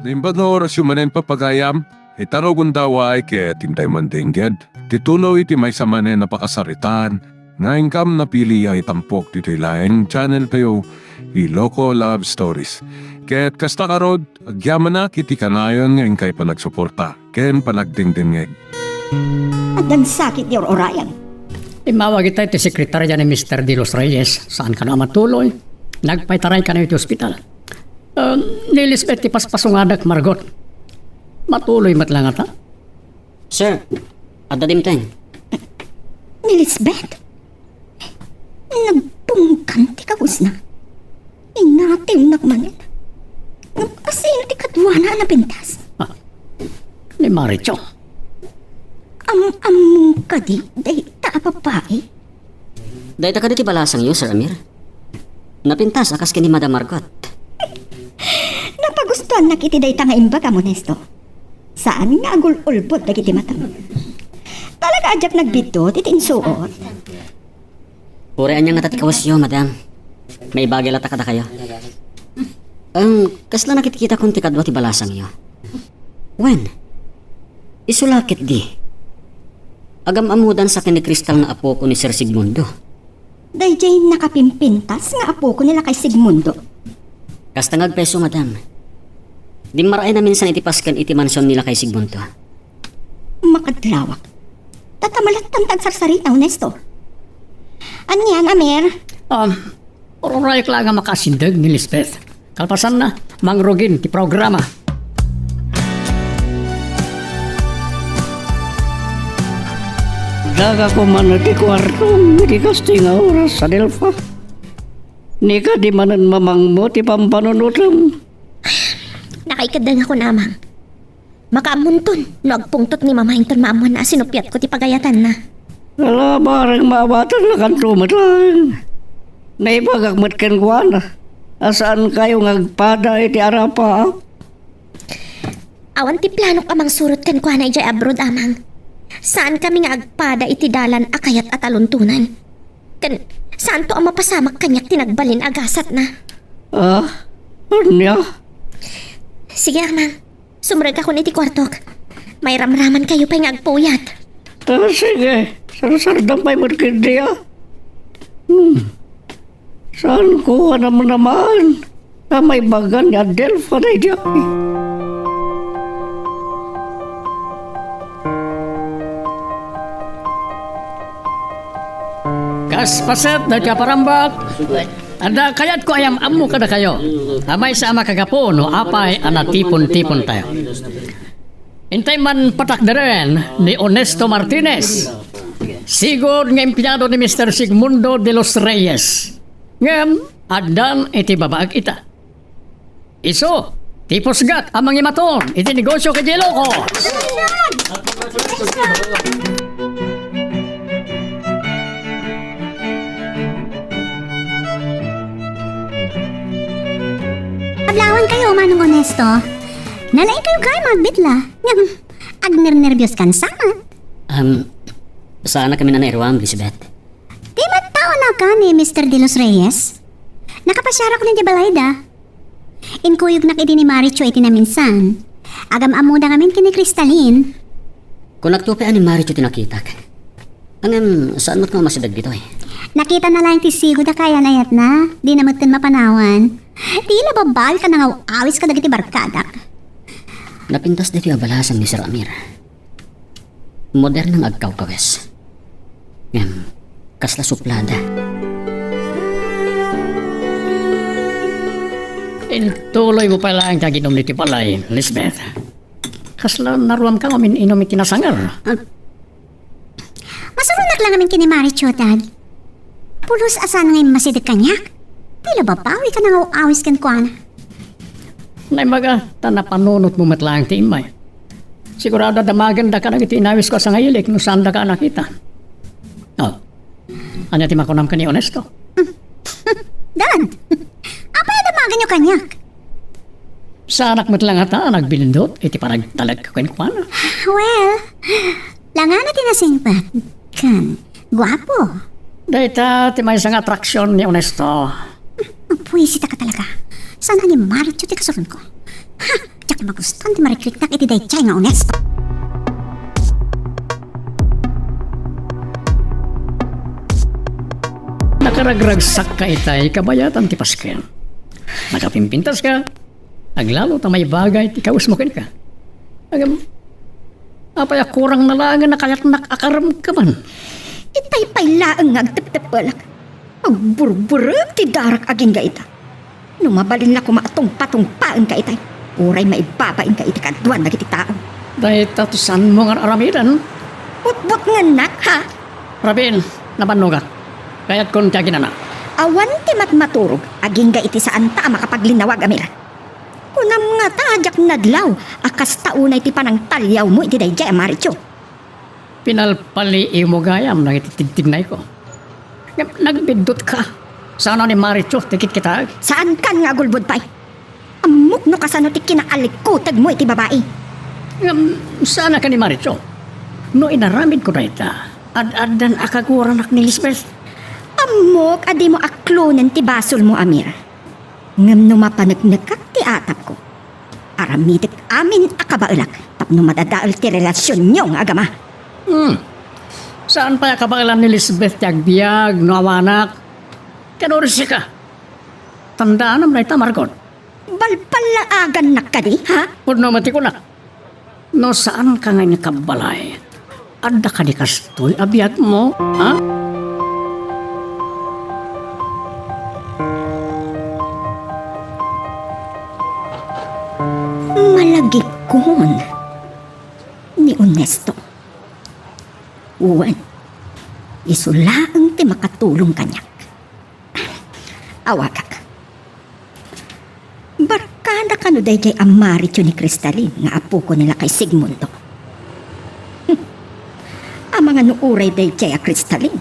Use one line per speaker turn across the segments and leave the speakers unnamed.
Nimba na oras yumanen papagayam, itarogun daw ay kaya tintay mandingged. Tituloy iti may samanen napakasaritan, nga ingkam napili ay tampok dito ilaeng channel kayo, Iloko Love Stories. Kaya't kasta karod, agyaman na kiti kanayon nga ingkay panagsuporta, ken panagdingdingeg.
At nagsakit your orayan.
Imawag kita iti sekretarya ni Mr. De Los Reyes. Saan ka na matuloy? Nagpaitaray ka na iti ospital. Ni Lisbeth ti paspasungadak Margot. Matuloy matlang ata.
Sir, at dadimteng.
Ni Lisbeth. Nagpungkan ti kaus na. Inating nakmanin. Nagpasin ti kadwana na pintas.
Ni Maricho.
Among kadi, day taapapai.
Dahil ka diti balasang iyo, Sir Amir. Napintas akas kini Madam Margot.
Napagustuhan na kiti day tanga imbaga mo, Nesto. Saan nga agul-ulbot na kiti matang. Talaga adyak nagbito, titinsuot.
Purean niyang natatikawas iyo, Madam. May bagay lata kada kayo. Kasla nakitikita kong tikadwa ti balasang iyo. When? Isulakit di. Agam amudan sa kinikristal na apo ko ni Sir Sigmundo.
Day jay nakapimpintas nga apo ko nila kay Sigmundo.
Kastangag peso, Madam. Di maray na minsan itipaskan iti mansyon nila kay Sigmundo.
Makadlawak. Tatamalatang tagsarsaritaw, Nesto. Anyan, Amer?
Oray ka lang nga makasindag ni Lisbeth. Kalpasan na, mangrugin ti programa. Daga ko man ti kwarto, hindi kasi nga oras sa Delfa. Ni ka di manan mamang mo ti pampanunutam.
Nakaikadang ako namang. Makaamunton, nagpungtot ni Mama Hinton maamon na sinupyat ko ti pagayatan na.
Wala barang maabatan na kanto matang. Naibagagmat ken kuana. Asaan kayo ngagpada iti arapa?
Awan ti plano amang surot kan kuha na ijay abroad amang. Saan kami nga agpada iti dalan akayat at aluntunan? Kan, saan to ang mapasamak kanyak tinagbalin agasat na?
Anya?
Sige amang, sumrag ako niti kwartok. May ramraman kayo pa'y agpuyat.
Sige, sarasardang pa'y magkindi Saan ko naman na may bagan ni Adelfa na diyan? Kaspaset na kaparambak. Ada kayat ko ayam amu kada kayo. Amay sa ama kagapo no apay anatipon-tipon tayo. Intay man patak deren ni Honesto Martinez. Sigod nga empleyado ni Mr. Sigmundo de los Reyes. Ngam, adan iti babaag ita. Iso, tipos gat amang imaton iti negosyo kay Iloko.
Adlawan kayo, Manong Honesto. Nalain kayo kay magbitla. Ngam, agner-nervyos kan sama.
Sana kami na nairuam, Elizabeth.
Di matao na ka ni Mr. De Los Reyes. Nakapasyara ko ni Balayda. Inkuyog na kiti ni Maricho iti na minsan. Agam amuda ngamin kini Kristalin.
Kung nagtupian ni Maricho tinakitak. Saan mo't nga masidag dito eh?
Nakita na lang ti sigo da kaya nayat na. Di na magtan mapanawan. Tila babal ka na nga awis ka dagiti barkadak.
Napintas dito yung balasan ni Sir Amir. Modernang agkaw-kawes. Kasla suplada.
Tuloy mo pala ang kaginom niti palay, Lisbeth. Kasla naruam ka ngamin inom iti nasangar.
Masurunak lang namin kini Maricho, Dad. Pulos asan ngayon masidag kanyak. Tila babawi ka na nga awis kan kuana.
Naimaga, tanapanunot mo matlang ti imay. Sigurado damagan da ka nang iti inawis ko sa ngayilik no saan da ka nakita. Ano ti makunam ka ni Honesto?
Dad, apa na damagan nyo kanyak?
Sa anak mo't lang ata, nagbilindot, iti panagtalag ka kwenkuana.
Well, langan natin na singpat. Kan, guwapo.
Dahita, ti may isang atraksyon ni Honesto.
Puwisita ka talaga. Sana ni Maricho ti kasulun ko. Ha, ti maguston ti marikliknak iti dayjay nga onesto.
Nakaragragsak ka itay, kabayatan ti pasken. Nakapimpintas ka, aglalo ta may bagay, ti kausmokin ka. Agam, apay kurang nalangan na kaya't nakakaram ka man.
Itay pailaang agtep-tepalak. Agburburag ti darak aging ga ita. Numabalin na kumaatong patungpaan ka itay. Uray maibabain ka iti kadwan na iti tao.
Dahil tatusan mo nga aramidan,
Butbut nga nak ha.
Rabin, nabanno ka. Kaya't kung tiyagin na.
Awan ti matmaturog aging ga iti saan ta makapaglinawag amira. Kunam nga tajak nadlaw akas taunay ti panang talyaw mo iti dayjay Maricho.
Pinalpali mo gayam na ititigtignay ko. Nagbidot ka. Sana ni Maricho, tikit kita.
Saan kan nga gulbod pay? Amok no kasano ti kinaalikutag mo iti babae.
Sana ka ni Maricho. No inaramid ko na ita. Ad-adan akaguranak ni Lisbeth.
Amok adi mo aklonen ti basol mo amir. Ngam no mapanagnagkak ti atap ko. Aramitik amin akabaulak tapno madadaal ti relasyon nyo nga agama.
Saan pa kabalan ni Lisbeth tiyagbiag, no awanak? Kanurisi ka. Tandaan naman na ita, Margot.
Balpalaagan na ka di, ha?
Puno mati ko na. No saan ka nga nakabalay? Ada ka di kastoy, abiyag mo, ha?
Malagikon ni Onesto. Uwan, isulaang ti makatulong kanyak. Awagak. Barkada ka no day ang Maricho ni Cristalin nga apo ko nila kay Sigmundo. Ang mga nuuray day a Cristalin.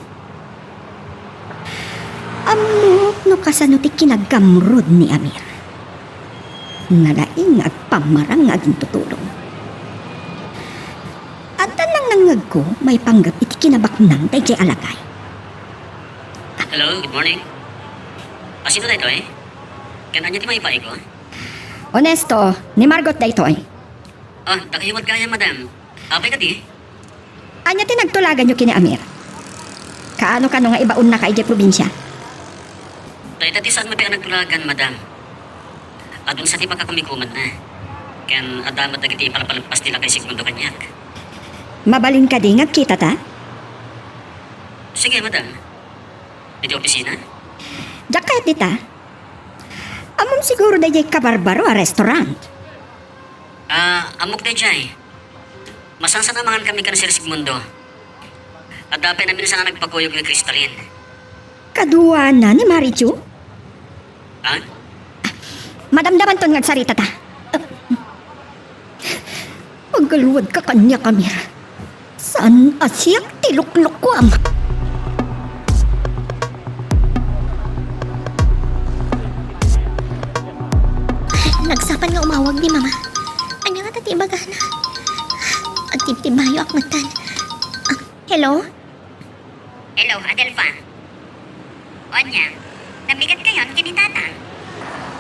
Amok no kasano ti kinagamrod ni Amir. Nalaing at pamarang aging tutulong. At nang nangag ko, may panggap iti kinabaknang day alagay.
Hello, good morning. Sino na ito eh? Kaya niya ti may paay ko?
Onesto, ni Margot daytoy.
Takayuwag kaya, madam. Apay ka di?
Anya tinagtulagan nyo kini Amir. Kaano ka nga ibaon na ka iti probinsya?
Dahil tati saan mabiang nagtulagan, madam? Adun sa ti pagkakumikuman na. Kaya adamat na kiti palapalagpas nila kay Sigmundo Kanyak.
Mabalin ka di nga kita ta?
Sige, madam. Dito opisina?
Diyak kahit dita. Amom siguro da jay kabarbaro a restaurant.
Amok na jay. Masansanamangan kami ka na Sir Sigmundo. At dapat namin sa nga nagpakuyog ni Cristalin.
Kaduwa na ni Marichu.
Ha?
Madamdaman ton ngagsarita ta. Paggaluwad ka kanya, Kamir. Saan asyak tiluklok ko am?
Nagsapan nga umawag ni Mama. Anya nga tati bagana. Agtibtibayo akmatan. Hello?
Hello, Adelfa. Onya, nabigat kayon kini tata.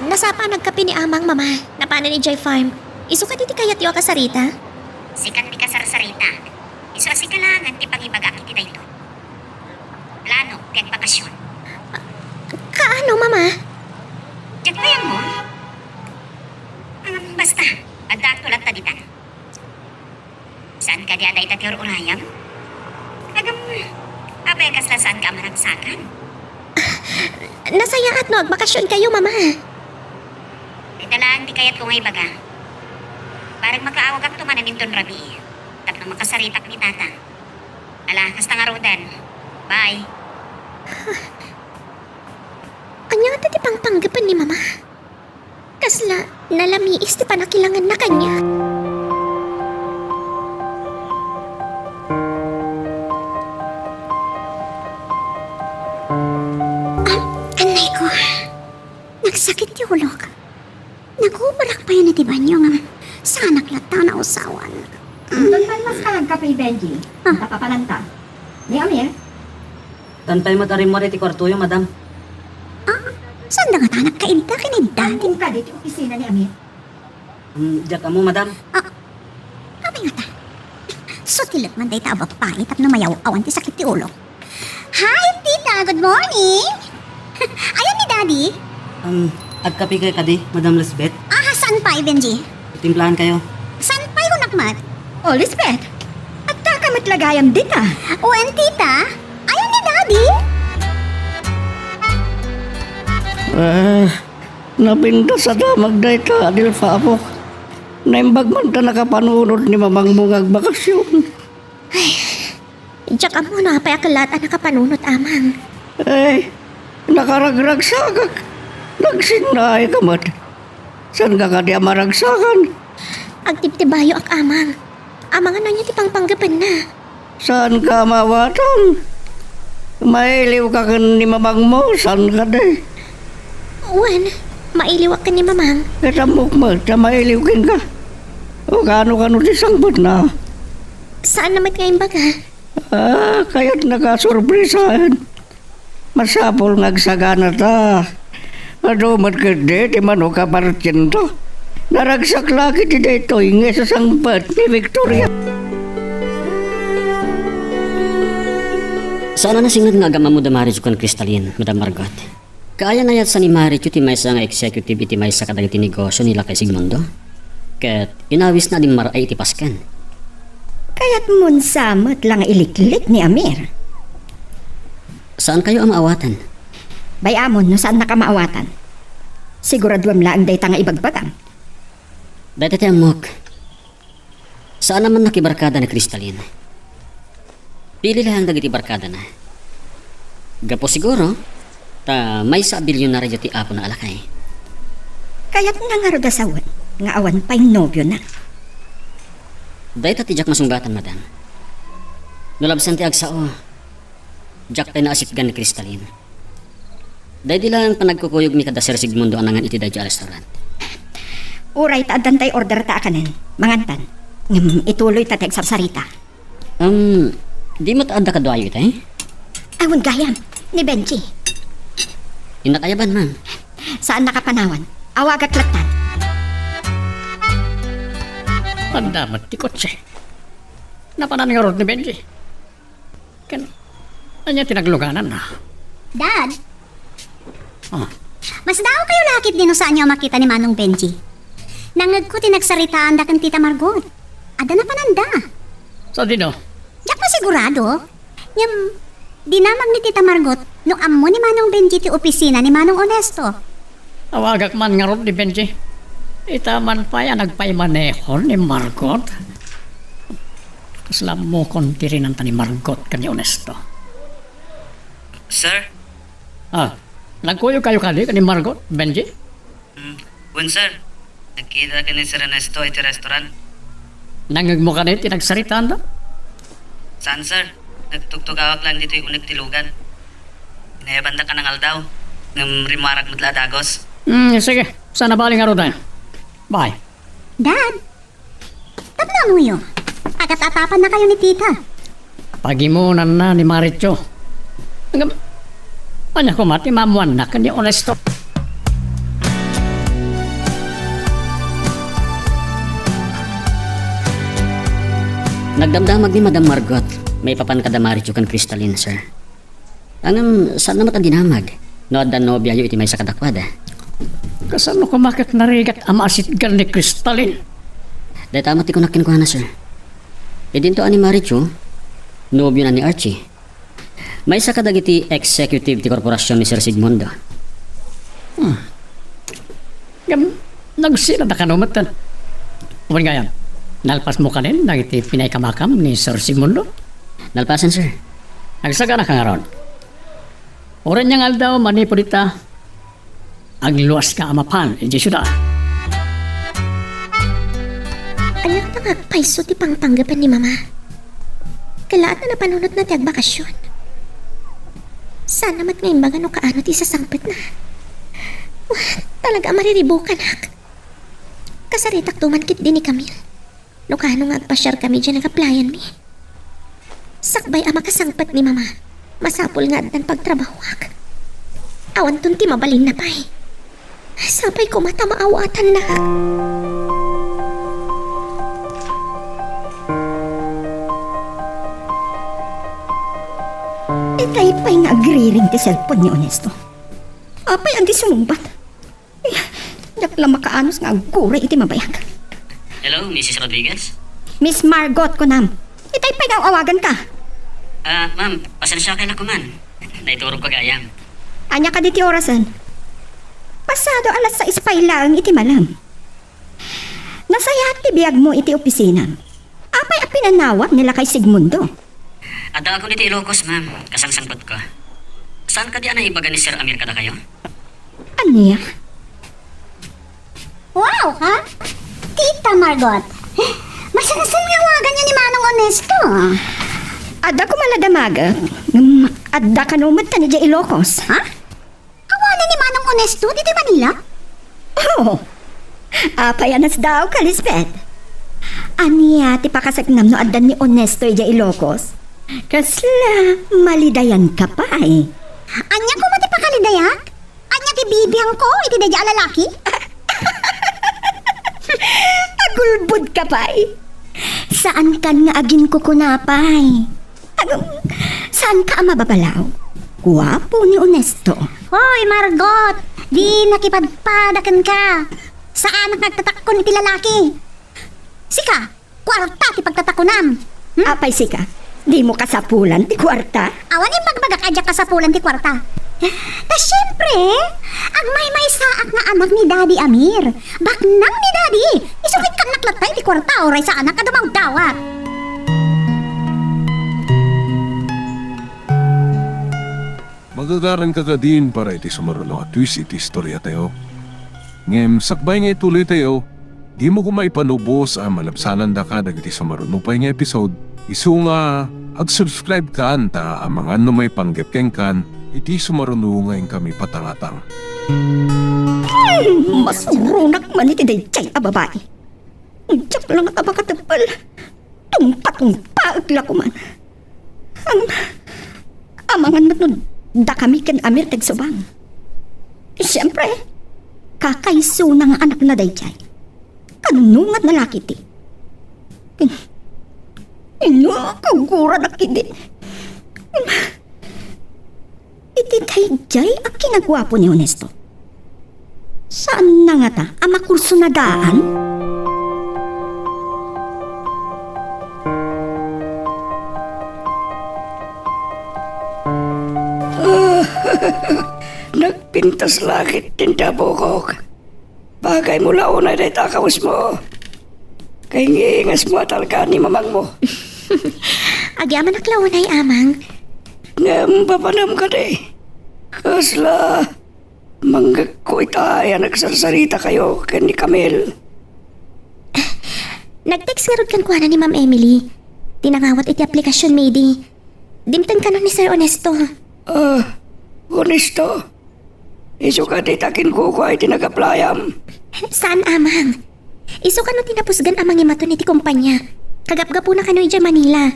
Nasapa nagkape ni Amang, Mama. Napana ni Jay Farm. Isu ka diti kayat yo kasarita?
Sikat di kasarsarita. Isu asi kalangan ti pagibaga kiti dayto. Plano, tiag bakasyon.
Kaano, Mama?
Diyak ba yan mo? Basta, agdaak tulad ta dita. Saan ka di aday ta tiyor urayam? Agam, apay kasla saan ka maragsakan?
Nasaya at no, agbakasyon kayo, Mama.
Italaan di kayat ko ngay baga. Parang makaawag ak tumanan inton rabi. Tapno makasaritak ni tata. Ala, kasta nga rodan. Bye.
Anya nga tati pang panggapan ni Mama. Kasla, nalamiis ti panakilangan na kanya.
Anay ko, nagsakit ti ulog. Nagubarak pa yun iti banyo nga sa anak lata na usawan.
Doon man mas kalagkape, Benji. Napapalanta. Ni Amir?
Tantay matarim mo rin ti kwarto yung, madam.
Saan na nga tanak kainta kinidda?
Kung ka dito opisina ni Amir?
Diyak mo, madam.
Kapay nga ta. Sutilot man day ta babae tapno mayaw awan ti sakit ti ulo. Hi, tita! Good morning! Ayan ni daddy.
Agkapi kay kadi, Madam Lisbeth.
Saan pa, Benji?
Timplahan kayo.
Saan pa yung nakmat?
Oh, Lisbeth, at kakamit lagayam din ah.
Uwan, tita? Ayan ni daddy.
Napinda sa damag day ta, adil faapok. Naimbag man ta nakapanunod ni mamang mungag bakasyon.
Diyak amo na apay akalata nakapanunot amang.
Nakaragrag sagak. Nagsinay ka mat. San ka kadi amaragsakan?
Agtibtibayo ak amang. Amangan na niya ti pangpanggapan na.
Saan ka mawatan? Mailiw ka kan ni mamang mo, saan ka day?
Uwan, mailiwak ka ni mamang.
Katamok mo, na mailiw kin ka. O kano di sangbot na.
Saan naman ngayon baga?
Kaya't nakasurprisahan. Masapol ngagsagana ta. Adumat ka di mano ka paratin to. Naragsak lagi di dito inge sa sangbat ni Victoria.
Saan na singad nga agama mo da marriage kon Crystalline, Madam Margot? Kaya na yat sa ni marriage ti may sa nga executive iti may sa kadagiti negosyo nila kay Sigmundo? Ket inawis na din maray iti pasken.
Kaya't munsamot lang iliklik ni Amir.
Saan kayo ang maawatan?
Bayamon no saan nakamaawatan. Siguraduam lang day nga ibagbagang.
Dati ti amok. Saan naman nakibarkada ni Crystalline? Pili lang dagiti barkada na. Gapo siguro, ta may sa bilyonaryo ti apo na alakay.
Kaya't nangaro da sawon, nga awan pa'y nobyo na.
Dahil ti Jack masunggatan, madam. Nulabsan ti agsao. Jack tayo naasipgan ni Crystalline. Dahil di lang panagkukuyog mi kada Sir Sigmundo anangan iti dadya restaurant.
Uray ta adan tay order ta akanan, mangantan. Ituloy ta teg sarsarita.
Di mo taada ka doayo ita eh?
Awon gayam, ni Benji.
Inakayaban, ma'am.
Saan nakapanawan? Awagak latan.
Pandamat ti kotse. Napanan nga rod ni Benji. Anya tinagluganan na.
Dad,
Ah,
mas daw kayo lakit din no saan niyo makita ni Manong Benji. Nangag ko tinagsaritaan da kan Tita Margot. Ada na pananda.
sa dino.
Diyak pa sigurado. Ngam, dinamag ni Tita Margot no ammo ni Manong Benji ti opisina ni Manong Honesto.
Awagak man nga rod ni Benji. Itaman pa yan nagpaimaneho ni Margot. Kaslam mo konti rin ang ni Margot kani Honesto.
Sir?
Nagkuyo kayo kali kani Margot, Benji?
Wen sir, nagkita ka ni Sir Ernesto iti restaurant.
Nangag mo ka na tinagsaritaan da?
Saan sir? Nagtugtugawak lang dito yung unig tilugan. Inayabanda ka ng aldaw. Ng rimarak matla dagos.
Sige, sana baling araw tayo. Bye.
Dad, tabla mo yun. Agat-atapan na kayo ni Tita.
Pagimunan na ni Maricho. Anya ko mati mamuan na kani Honesto.
Nagdamdamag ni Madam Margot. May papan kada Maricho kan Crystalline, sir. Saan naman ang dinamag? No, dan nobya yu iti may sa kadakwada.
Kasano ko makit narigat ang maasitgan ni Crystalline?
Dahil tama ti ko nakinkuha na, sir. E dinto ani Maricho, nobyo na ni Archie. May sa kadagiti executive ti korporasyon ni Sir Sigmundo.
Nagsila na kanumatan. Uwan nga yan, nalpas mo kanin, nagiti pinaykamakam ni Sir Sigmundo.
Nalpasan, sir.
Nagsaga na ka nga ron. Oran niyang aldaw, manipulita, agluwas ka amapan, Jesuda.
Anak na nga paiso ti pangpanggapan ni mama. Kalaat na napanunot na ti agbakasyon. Sana mat ngayon baga no kaano ti sasangpet na. Talaga mariribukan hak. Kasaritak tumankit din ni Camille. No kaano nga agpasyar kami dyan nag-applyan mi. Sakbay ama kasangpet ni mama. Masapol nga dan pagtrabahwak. Awan tunti mabalin na pa'y. Sapay ko mata maawatan na.
Itay pa'y nga agriring ti cellphone ni Onesto. Apay ang di sumumbat. Dakla makaanos nga agure iti mabayag.
Hello, Mrs. Rodriguez?
Miss Margot ko nam. Itay pa'y nga awagan ka.
Ma'am, pasensya kayo na kuman. Naiturog ko gayam.
Anya ka diti orasan. Pasado alas 6 pa'y lang iti malam. Nasaya ti biyag mo iti opisina. Apay a pinanawa nila kay Sigmundo.
Ada ako dito Ilocos, ma'am. Kasangsangpot ko. Saan ka di na ibaga ni Sir Amir kada kayo?
Anya?
Wow, ha? Tita Margot. Masanasan nga wagan niya ni Manong Onesto.
Ada ko maladamaga. Ada ka numad ta ni Jay Ilocos.
Ha? Kawanan ni Manong Onesto dito Manila?
Oh, apayanas daw ka, Lisbeth. Aniya, ti pakasagnam no adan ni Onesto Jay Ilocos. Kasla, malidayan ka pa eh.
Anya ko mati pakalidayak? Anya ti bibiyang ko, iti dadya alalaki?
Agulbud ka pa eh. Saan kan nga agin ko kunapay? Saan ka mababalaw? Guwapo ni Onesto.
Hoy, Margot! Di nakipadpadakan ka. Saan ang nagtatakon iti lalaki? Sika, kwarta ti pagtatakunam.
Apay sika, di mo kasapulan ti kwarta?
Awan yung magbagak adya kasapulan ti kwarta. Ta syempre, agmay-may saak nga anak ni Daddy Amir. Baknang ni Daddy, isukit kang naklatay ti kwarta oray sa anak kadumang dawat.
Magagaran ka din para iti sumarunong at twist iti istorya tayo. Ngem, sakbay nga ituloy tayo, di mo kumaipanubos ang malabsanan da ka dagiti sumarunong pa nga episode. Isu nga, ag-subscribe ka anta ang mga ano may panggepkeng kan, iti sumarunong nga kami patangatang.
Masurunak man iti dayjay a babae. Diyak lang at abakatapal. Tumpa-tumpa agla ko man. Ang mga natod da kami kan Amir tagsubang. Siyempre, kakaiso na nga anak na dayjay. Kanunungat na laki ti. Kagura na kindi. Iti dayjay ang kinagwapo ni Onesto. Saan na nga ta? Ang makurso na daan?
Nagpintas langit tinda bukok. Bagay mo laon ay takawas mo. Kay ngiingas mo talaga ni mamang mo.
Agyaman naklawan ay amang.
Ngam papanam ka de. Kasla. Manggagkoy tayo nagsarsarita kayo kay ni Camille.
Nag-text nga rod kan kuha ni Ma'am Emily. Tinangawat iti aplikasyon, Mady. Dimtan ka na ni Sir Onesto.
Honesto. Iso ka titakin ko ay tinagaplayam.
Saan amang? Iso ka no tinapusgan amang imaton iti kumpanya. Kagapgapo na kano iti Manila.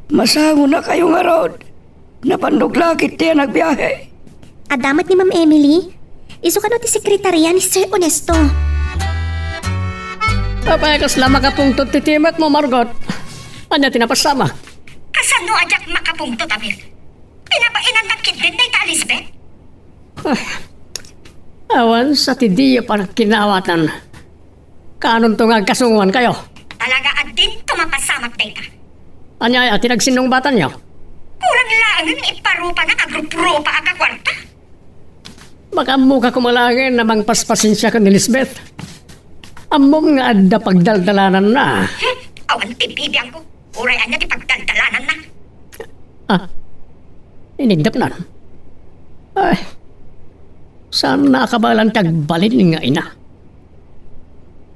Masango na kayo nga rod. Napanduglakit tiya nagbiyahe.
Adamat ni Ma'am Emily. Iso ka no ti sekretarya ni Sir Onesto.
Papayakas lamang ka pong titimak mo, Margot. Anya tinapasama?
Kasano ajak makapungtot, Amir? Pinapainan ng kidin na ita, Elizabeth?
Awan sa tidiyo parang kinawatan. Kanon to nga kasunguan kayo?
Talaga adin tumapasamak na ita.
Anya ay tinagsinungbatan niyo?
Kurang laangan iparupa na kagrup-rupa aga kwarta.
Baka mukha kumalangin namang paspasin siya ka ni Lisbeth. Amom nga adda pagdaldalanan na.
Awan tibibiyang ko. Urayan niya ti pagdaldalanan na.
Inigdap na. Ay, saan nakabalan tagbalin nga ina?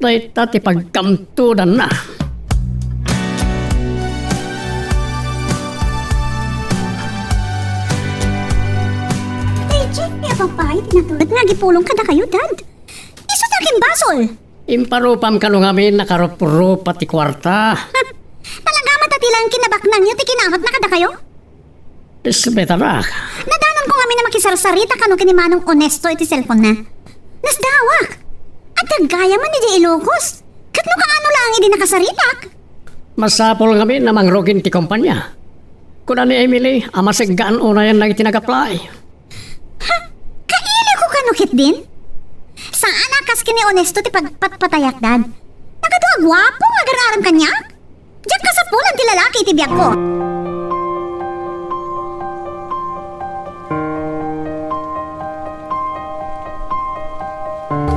Dahil tati pagkamtudan na.
Ay, Jake, kaya pang pahay, tinatulad nga gipulong ka na kayo, Dad. Iso sa akin basol.
Imparupam ka nung amin nakarupurupa ti kwarta.
Talaga matatilang kinabaknang niyo, ti kinamot na kada kayo?
Lisbeth anak.
Nadanon ko kami na makisarsarita kano kinimanong Onesto iti cellphone na. Nasdawak. At nagaya man ni Di Ilocos. Katno ka ano lang hindi nakasaritak.
Masapol kami namang rogin ti kumpanya. ko na ni Emily, amasiggaan una yan na itinag-apply.
Kaili ko kanukit din? Saan akas kini honesto ti pagpatpatayak dad? Nagaduwa gwapo nga gararam kanya? Diyan ka sa pulan ti lalaki ti biyag ko.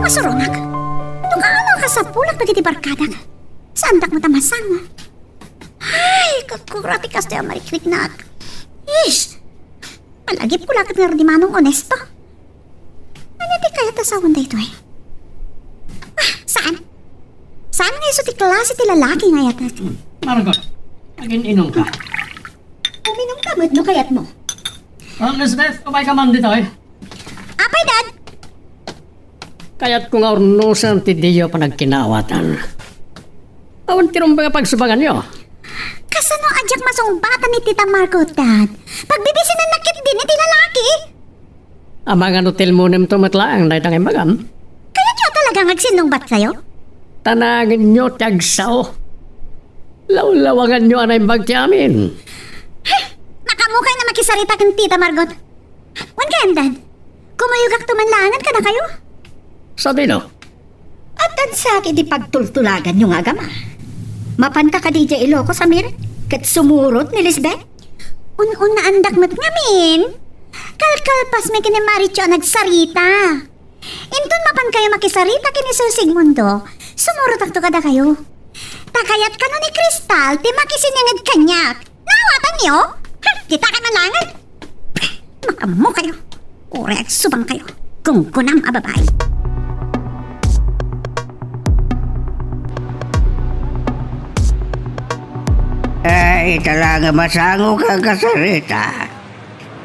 Masurunak, ano ka sa pulak na kiti barkadak? Saan dak mo tamasang? Ay, kakurati kas ti amarikrik na. Ish, malagip ko lakit nga di manong honesto. Ano di kaya tasawon da ito eh? Saan? Saan nga iso ti klase ti lalaki nga yata?
Margot, naging-inom ka.
Uminom ka, no kayat mo?
Elizabeth, umay ka man dito eh.
Apay, dad!
Kaya't kung ornusan ti Dio pa nagkinawatan. Awan tirong mga pagsubagan nyo.
Kasano adyak masungbatan ni Tita Margot, dad? Pagbibisi na nakit din iti lalaki?
Amangan hotel mo nim tumatlaang na itang imbagam.
Kaya nyo talaga nagsinungbat kayo?
Tanagin nyo tiyagsaw. Lawlawangan nyo anay bag ti amin.
Nakamukay na makisarita kang Tita Margot. Wan kayan, dad? Kumayugak tumanlangan ka na kayo?
Sa dino,
At tan sa akin di pagtultulagan yung agama. Mapan ka ka DJ Ilocos, Amir? Kat sumurot ni Lisbeth?
Un-un na andak mat ngamin. Kalkalpas may kinimaricho nagsarita. Intun mapan kayo makisarita kini Sir Sigmundo. Sumurot akto kada kayo. Takayat ka ni Kristal, ti makisiningad kanyak. Nawatan niyo? Kita ka malangan. Makamo kayo. Ure at subang kayo. Kung kunam ababay.
Ay, talaga masango ka kasarita.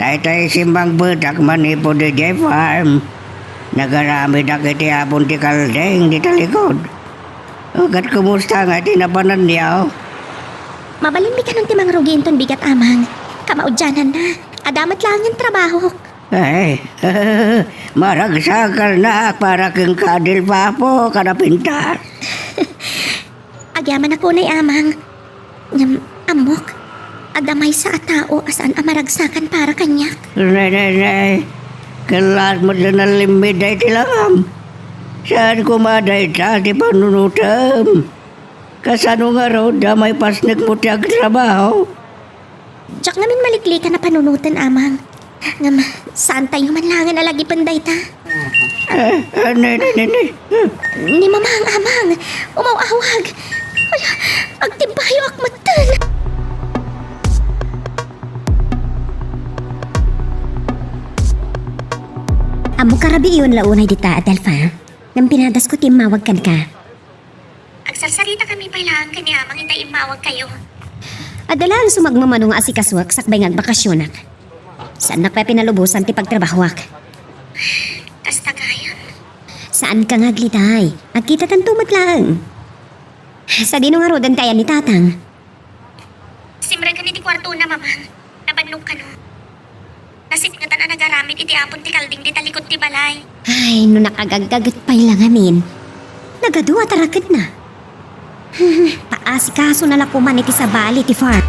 Tay-tay simbang bedak manipo di J Farm. Nagarami na kiti apon ti kaldeng di talikod. Ugat kumusta nga tinapanan niya?
Mabalin mi ka nung timang ruginton bigat amang. Kamaudyanan na. Adamat lang yung trabaho.
Ay, maragsakal na para kang kadil pa po kanapintas.
Agyaman ako na amang. Ngam, amok. Adamay sa atao asan amaragsakan para kanyak.
Nay. Kelas mo na nalimid ay tilangam. Saan kumaday ta di panunutam? Kasano nga raw damay pasnek mo tiyag trabaho?
Tsak namin malikli ka na panunutan amang. Ngam, saan tayo manlangan na lagi panday ta?
Nay.
Ni mamang amang. Umawawag. Agtibayo akmatan.
Amo karabi yun launay dita, Adelfa. Nang pinadas ko timawag kan ka.
Agsarsarita kami pailangan kani amang hintayin mawag kayo.
Adalaan sumagmamano nga asikaswak sakbay nga bakasyonak. Saan na pa pinalubusan ti pagtrabahwak?
Kasta kayan.
Saan ka nga glitay? At kita tantumat lang. Sa dino nga rodan kaya ni tatang.
Simran ka ni di kwarto na mamang. Nabannog ka no. Nasipngatan na nagaramit iti apon ti kalding di talikod ti balay.
Ay, no nakagagagat pa'y lang amin. Nagaduwa tarakad na. Paasikaso na lakuman iti sa bali ti farm.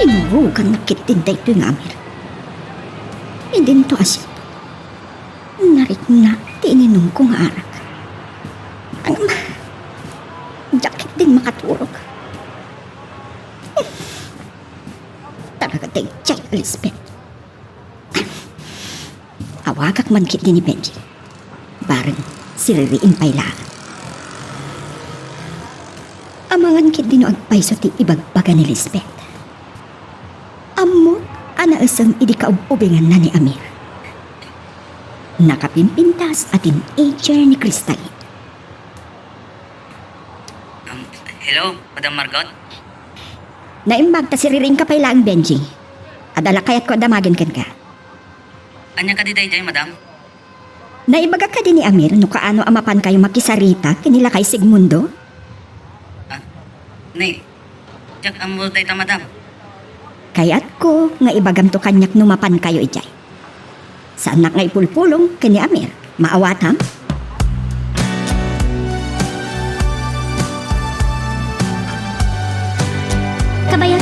Inurugan nakitinday ito yung amir. Hindi nito asin. Narik na ti ininom kong arak. Jakit din makaturog. Talaga tayo, Chay Elizabeth. Awagak man kit din ni Benji. Barang siririin pa'y lang. Amangan kit din agpay ti ibagbaga ni Elizabeth. Amo, anaasang idi kaububingan na ni Amir. Nakapimpintas atin teenager ni Crystal.
Hello, Madam Margot?
Naimbag ta siriring ka pa'y lang, Benji. Adala kaya't ko adamagin kan ka.
Anya ka di day, Madam?
Naibaga ka din ni Amir no kaano amapan kayo makisarita kinila kay Sigmundo?
Ni, jak amo day ta, Madam.
Kaya't ko nga ibagam to kanyak numapan kayo ijay. Saan na nga ipulpulong kini Amir? Maawatam?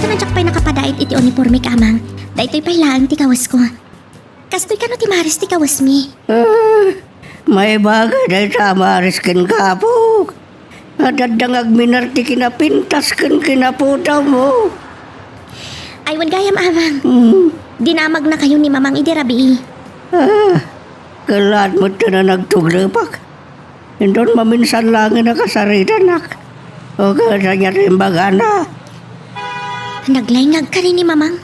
Ito na pa'y nakapadait iti uniforme ka amang. Dahito'y pailaan ti kawas ko. Kastoy ka no ti Maris ti kawas mi.
May bagay dahil sa maris ken kapok. At dangag minarti kinapintas ken kinaputa mo.
Ay, wan gayam amang. Dinamag na kayo ni Mamang Idirabi.
Kalat mo ito na nagtuglapak. Indon maminsan lang na kasaritanak. O kaya niya rin bagana.
Naglaingag ka rin ni Mamang.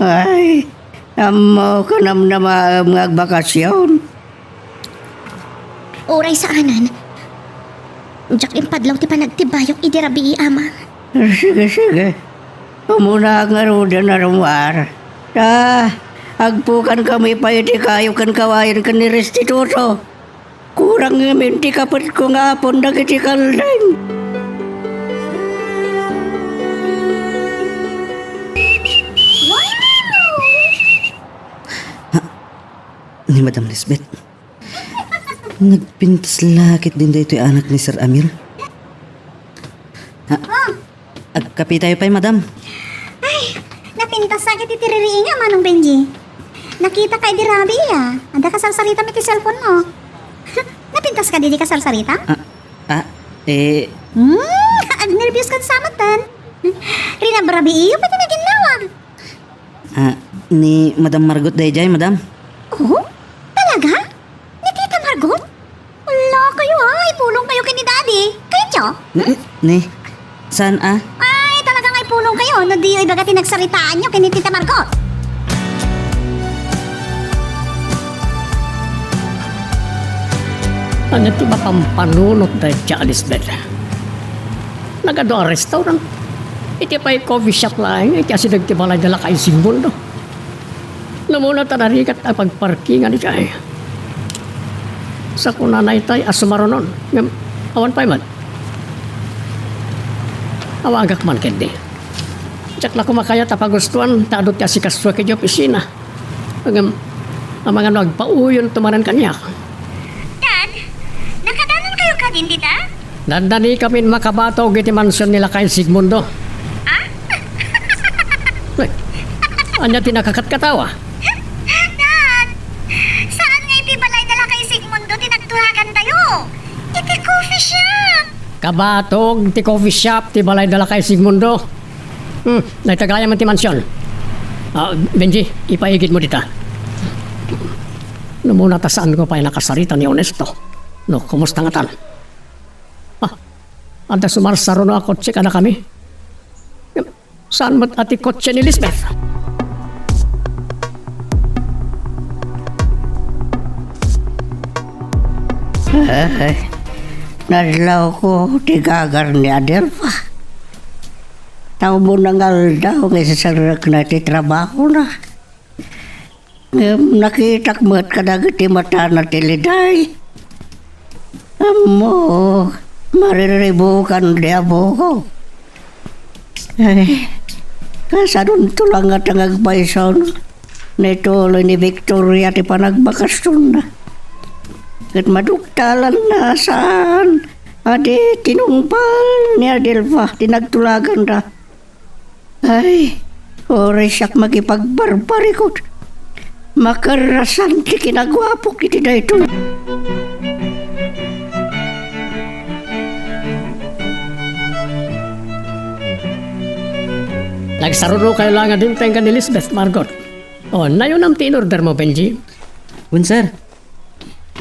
Ay, amo ka nam na magbakasyon.
Oray sa anan. Diyak impadlaw ti panagtibayok Idirabi amang.
Sige, sige. Umuna nga roda na rumar. Agpukan kami pa iti kayo kan kawayan kan ni restituto. Kurang ngamin ti kapat ko nga apon dagiti kaldeng.
Ni Madam Lisbeth. Nagpintas lakit din dito yung anak ni Sir Amir. Agkapi tayo pa'y, Madam.
Ay, napintas sakit itiririing nga manong Benji. Nakita kay di Rabi Anda ka sarsarita mi ti cellphone mo. Napintas ka di ka sarsarita? Ag-nervyos ka sa matan. Rina Rabi iyo pati naginawag.
Ni Madam Margot Dayjay, Madam.
Oh? Talaga? Ni Tita Margot? Wala kayo ipulong kayo kay ni Daddy. Kayo tiyo?
Ni, saan
Ay, talagang ipulong kayo. No di ibaga tinagsaritaan nyo kay ni Tita Margot.
Ano ti mapampanunot dahil siya Lisbeth? Nagado ang restaurant. Iti pa'y coffee shop lang. Iti asidag ti balay dala kay simbol do. Namuna tanarikat ang pagparkingan ni siya. Sa kunanay tayo asumaronon. Awan pa'y man. Awagak man kendi. Tsak la kumakaya tapagustuan. Taadot ka si kaswa kay opisina. Ang mga nagpauyon tumanan kanya.
Dad, nakadanan kayo ka din, tita?
Nandani kami makabato giti mansyon nila kay Sigmundo. Anya tinakakat-katawa?
Dad, saan nga iti balay dala kay Sigmundo tinagtulagan tayo? Iti coffee shop.
Kabatog ti coffee shop ti balay dala kay Sigmundo. Naitagaya man ti mansyon. Benji, ipaigid mo dita. Muna ta saan ko pa'y nakasarita ni Onesto. No, kumusta nga tan? Anda sumarsaro na kotse ka na kami. Saan mo't ati kotse ni Lisbeth?
Ay, nadlaw ko tigagar ni Adelfa. Tao mo nang aldaw nga sasarak na ti trabaho na. Nakitak mo't kadagat ti mata na tiliday. Amo, mariribukan di abo ko. Ay, kasadun tulang at ang agbayson. Nituloy ni Victoria ti panagbakasyon na. At maduktalan na saan. Adi, tinumpal ni Adelfa, tinagtulagan na. Ay, oray siyak magipagbarbarikot. Makarasan ti kinagwapok iti dayto.
Nagsaruro kayo lang nga din tayo ni Lisbeth, Margot. Na yun ang tinorder mo, Benji.
Sir.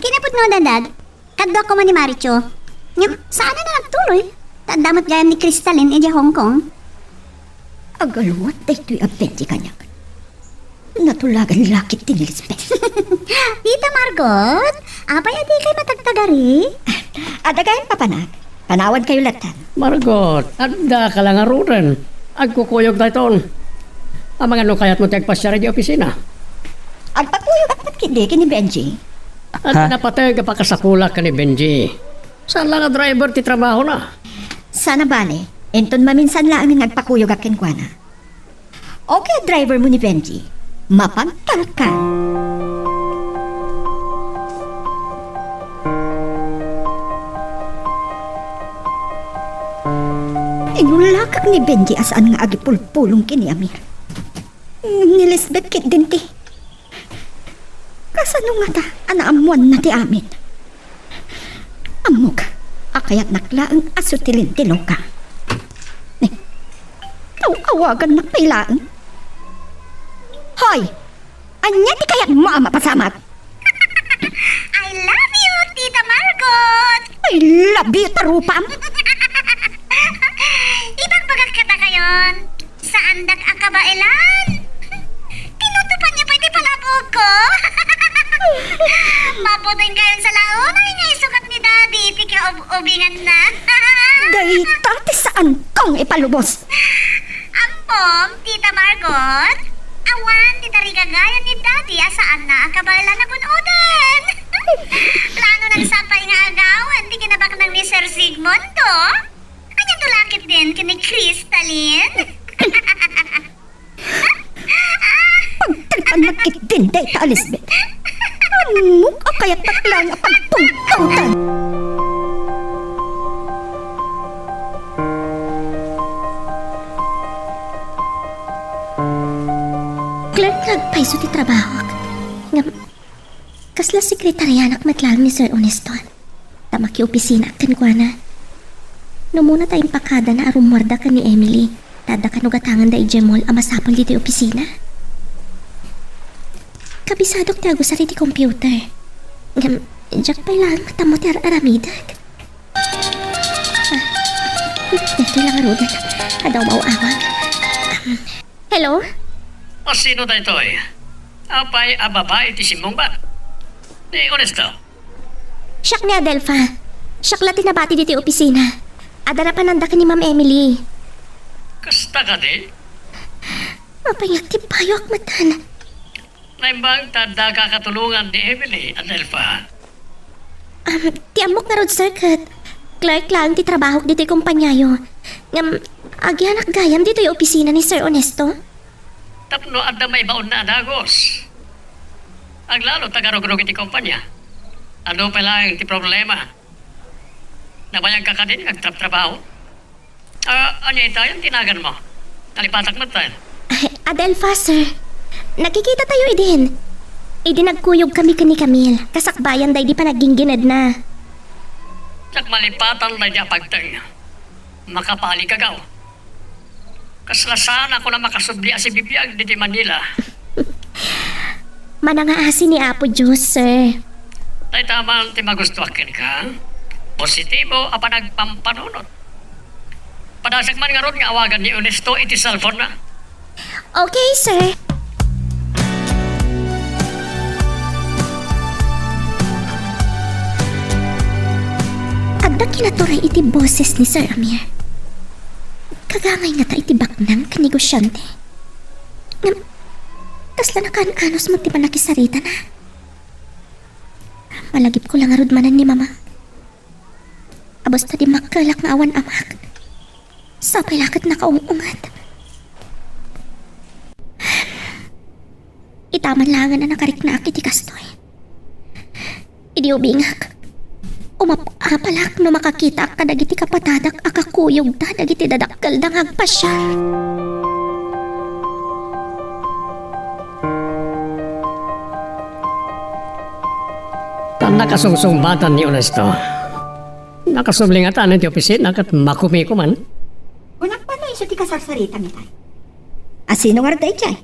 Kinapot no, Dad. Kadwa ko man ni Maricho. Saan na nagtuloy? Tandamot gayam ni Crystalline edi Hong Kong.
Agalwat daytoy abenti kanya. Natulagan lakit ti Lisbeth.
Tita Margot, apay adi kay matagtagari?
Adagayan pa panak. Panawad kayo latan.
Margot, anda ka lang aruren. Agkukuyog tayo ton. Ang mga nukayat mo tagpasya rin di opisina.
Agpakuyog at kindi kini Benji.
At napatay ka pa kasapulak ka ni Benji. Saan lang ang driver ti trabaho na?
Sana bale, enton maminsan lang ang nagpakuyog akin kwa na. Okay, driver mo ni Benji. Mapagtal ka. Inulakak ni Benji asaan nga agipulpulong kini Amir. Ni Lisbeth kit din ti. Kasano nga ta, anaamuan na ti amin. Amok, akayat naklaang asutilin ti Loka. Tawagan na pailaan. Hoy! Anya ti kayat mo ama pasamat?
I love you, Tita Margot!
I love you, tarupam!
Ibang bagak ka kayon. Saan dak akabailan? Tinutupan niyo pa iti palabog ko. Mabuting kayon sa laon ay nga isukat ni Daddy. Tika ubingan na.
Dayta ti saan kong ipalubos?
Ampom, Tita Margot. Awan, di tari kagayan ni Daddy asaan na akabailan na bunoden. Plano ng sampay nga agawan. Di kinabak ng ni Sir Sigmundo. Kanyang tulakit din kini Crystalline.
Pagtripan na kit din, Dayta Elizabeth. Amok, akayat naklang pagpungkautan.
Clark nagpaiso ti trabaho. Nga, kasla sekretaryanak matlang ni Sir Oneston. Tamaki opisina kan kwa na. No muna tayong pakada na arumwarda ka ni Emily. Tada ka nugatangan da ijemol ang masapol dito opisina. Kabisadok ti agos sa ti computer. Nga, jak pa lang matamo ti aramidag. Ito lang arudan. Adaw mauawag. Hello?
O sino da ito eh? Apay ababay ti simong ba? Ni Honesto.
Siyak ni Adelpha. Siyak la tinabati dito yung opisina. Adara pa nanda ka ni Ma'am Emily.
Kasta ka di?
Mapayak ti payo akmatan.
Naimbang tada kakatulungan ni Emily, Adelpha.
Ti amok na road circuit. Clark lang ti trabaho dito yung kumpanyayo. Ngam, agyan gayam dito yung opisina ni Sir Onesto.
Tapno adda may baon na adagos. Aglalo tagarog-rog iti kompanya. Ano pa lang ti problema? Nabayang ka din nagtrabaho? Anya itayan tinagan mo? Nalipatak mo tayo.
Adelpha, sir. Nakikita tayo idin. Nagkuyog kami ni Camille. Kasakbayan day di pa naging ginad na.
Sak malipatan na niya pagtang. Makapali kagaw. Kaslasan ako na makasubli si Bibiyag di Manila.
Manangaasi ni Apo Diyos, sir.
Tay tamang ti magustuhakin ka. Positibo apa nagpampanunot. Padasag man nga ron nga awagan ni Honesto iti cellphone na.
Okay, sir. Adda kinaturay iti boses ni Sir Amir. Kagangay nga ta iti baknang kanegosyante. Ngam, kasla na kan-anos mo ti panakisarita na. Malagip ko lang arudmanan ni Mama. Abos ta di makalak nga awan amak. Sapay lakat na kaungungat. Itaman langan na nakarik na akit ikastoy. Idi ubingak. Umapapalak no makakita ka dagiti kapatadak akakuyog ta dagiti dadakkel dangag pa siya.
Tan nakasungsungbatan ni Honesto. Nakasublingatan ti opisit nakat makumi ko man.
Unak pa na iso ti kasarsarita mi tay. Asino nga day jay?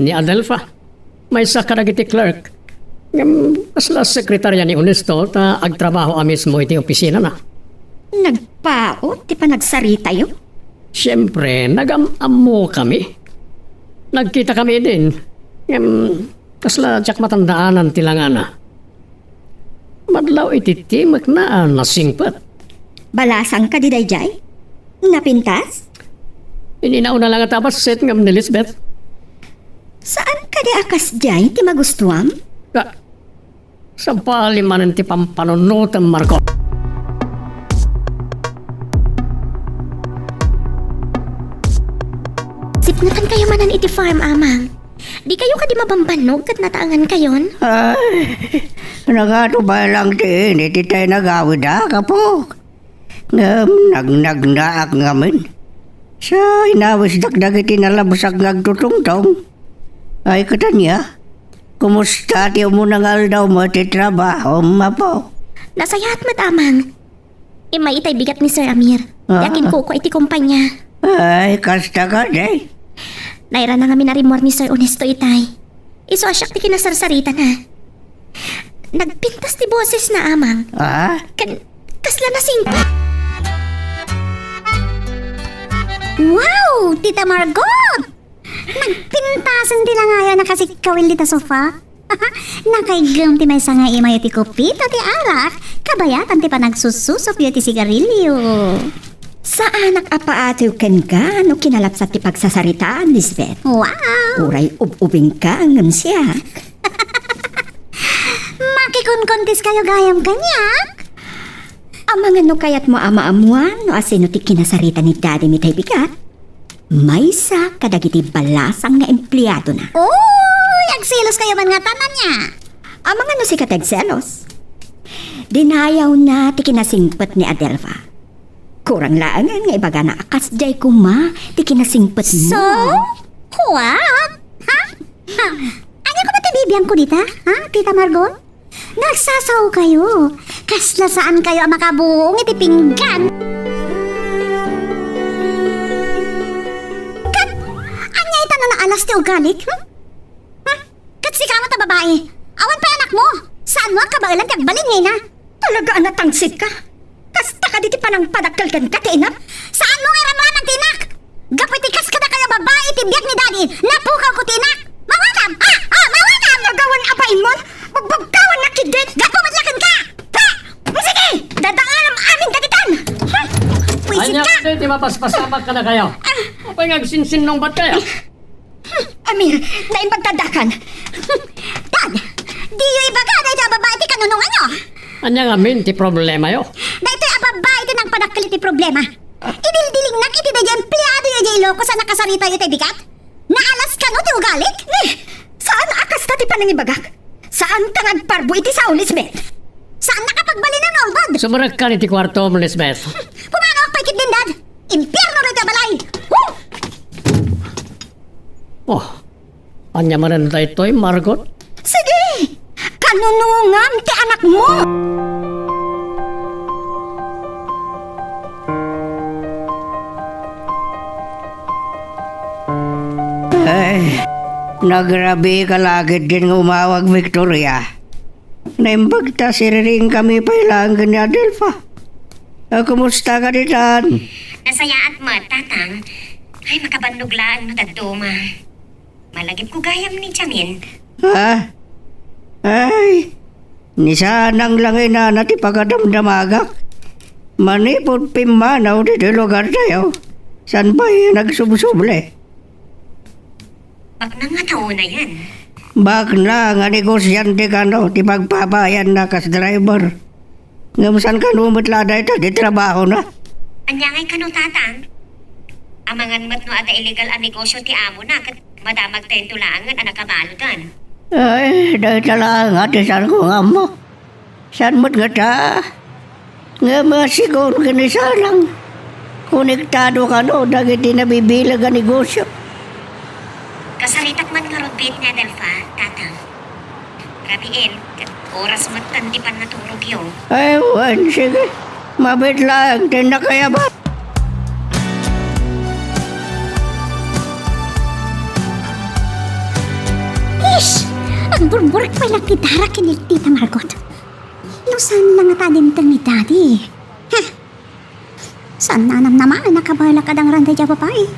Ni Adelpha. May sakaragiti clerk. Ngam, kasla sekretarya ni Honesto ta agtrabaho mismo iti opisina na.
Nagpao, ti pa nagsarita yun?
Siyempre, nagam-amo kami. Nagkita kami din. Ngam, kasla tsak matandaanan tilangana. Madlaw iti timak na nasingpat.
Balasang ka di day jay? Napintas?
Ininauna lang at abas set ngam ni Lisbeth.
Saan ka di akas jay ti magustuam?
Sa palimanan ti pampanunutan, Marco.
Sipnatan kayo manan iti farm, amang. Di kayo ka di mabambanog kat nataangan kayon?
Ay, nagatubay lang din, iti tayo nagawid kapok. Nagnagnaak ngamin. Sa inawis dagdag iti nalabsag ngagtutungtong. Ay katanya, kumusta ti mo nangal daw mo ti trabaho mapo?
Nasayat matamang. Imay itay bigat ni Sir Amir. Yakin ko iti kumpanya.
Ay, kasta ka day.
Naira na nga minarimor ni Sir Honesto itay. Iso asyak ti kinasarsarita na. Nagpintas ti boses na amang. Kasla na singko.
Wow, Tita Margot! Nagpintasan tila nga yan nakasikawil dita sofa. Nakaigam ti may sanga imay ti kupito ti arak. Kabayatan ti pa nagsususok yu ti sigarilyo.
Sa anak apaatiw ken ka no kinalapsat ti pagsasaritaan, Lisbeth.
Wow!
Uray ubing ka ngam siya.
Makikunkontis kayo gayam kanyak.
Ang mga no kayat mo ama-amuan no asino ti kinasarita ni Daddy mitay bigat. May sa kadagiti balasang nga empleyado na.
Uy, agsilos kayo man nga tanan niya.
Ang mga no si katagselos. Dinayaw na ti kinasingpet ni Adelva. Kurang laangan nga ibaga na akas jay kuma ti kinasingpet mo.
So, what? Ha? Ano ko ba tibibiyang ko dita? Ha, Tita Margot? Nagsasaw kayo. Kasla saan kayo ang makabuong iti pinggan? Kat, anya ita na naalas ti ugalit? Kat si kama ta babae. Awan pa anak mo. Saan mo ang kabailan ti agbalin ngayon na?
Talaga anatangsit ka. Kasta ka diti panang padagkalgan ka ti inap.
Saan mo nga ramran ang tinak? Gapitikas ka na kayo babae ti biyak ni daddy. Napukaw ko tinak. Mawanam! Mawanam!
Nagawan apain mo? Magbagkawan na kidit.
Gapo madlakan ka! Pa! Sige! Dadaan ang aming dagitan! Pwisit
Anya
ka!
ko ti mapaspasamak ka na kayo. Apay ngagsinsin nung bat kayo.
Amir, naimbagtadakan.
Dad! Di yung ibaga na ito ang babae ti kanunungan nyo!
Anya nga min ti problema yo.
Dahito yung babae ti nang padakkalit ti problema. Idildiling nak iti na yung empleyado yung jay loko sa nakasarita yung bigat? Naalas ka no ti ugalik?
Saan akas na ti panangibagak? Saan ka nagparbo iti sa Lisbeth?
Saan nakapagbali ng ulbod?
Sumarag ka ni ti kwarto mo, Lisbeth.
Pumano ang paikit din, Dad? Impyerno rin ka balay! Woo!
Oh, anya manan da ito'y Margot.
Sige! Kanunungam ti anak mo!
Ay, nagrabi ka lagit din ng umawag Victoria. Naimbagta siriring kami pa ilang ni Adelfa. Kumusta ka ditan?
Nasaya at matatang. Ay, makabanduglaan no tagduma. Malagip ko gayam ni Jamin.
Ha? Ay, nisanang lang ina nati pagkadamdamagak. Manipod pimanaw di lugar tayo. San ba'y nagsubsuble?
Bak na nga taon na yan.
Bak na nga negosyante ka no, ti pagpapayan na kas driver. Ngamusan ka numatladay ta, di trabaho na.
Anyangay ka no tatang. Amangan mat no ada illegal ang negosyo ti amo na kat madamag tayo tulangan ang nakabalutan.
Ay, dahil talaga nga, ti saan ko nga mo. Saan mo't nga ta? Nga masigon ka ni salang. Konektado ka no, dagiti nabibilag ang negosyo.
Kasaritak man nga rodbit ni Adelfa, tatang. Rabiin, kat oras mat tandipan naturog yun.
Ay, wan, sige. Mabit lang, din na kaya ba?
Ish! Ang burburik pa lang titara kinil Tita Margot. No, saan lang nga tadintang ni Daddy? Heh! Saan nanam naman nakabala ka dang randay dya babae?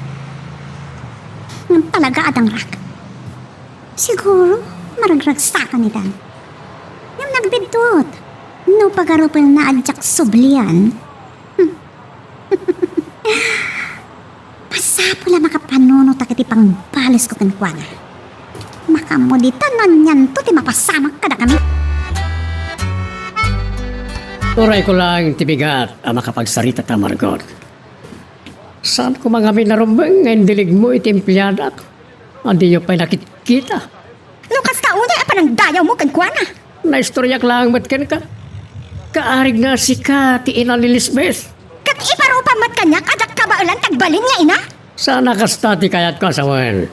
Nang talaga adang rak. Siguro, maragragsakan ni Dan. Yung nagbidot. No pagarupil na adjak sublian. Pasapula makapanunot agad pang balis ko kankwana. Makamudita nun yan to ti mapasamak ka na kami.
Turay ko lang tibigat ang makapagsarita ta, Margot. Saan ko mga minarumbang ngayon dilig mo itimpiyadak? Andi yung pa'y nakikita.
Lukas ka unay apa ng dayaw mo kankwana.
Naistoryak lang matkan ka. Kaarig nga si ka ti ina ni Lisbeth.
Kat iparupa mat kanyak adak kabailan tagbalin nga ina.
Sana kastati kayat ko asawan.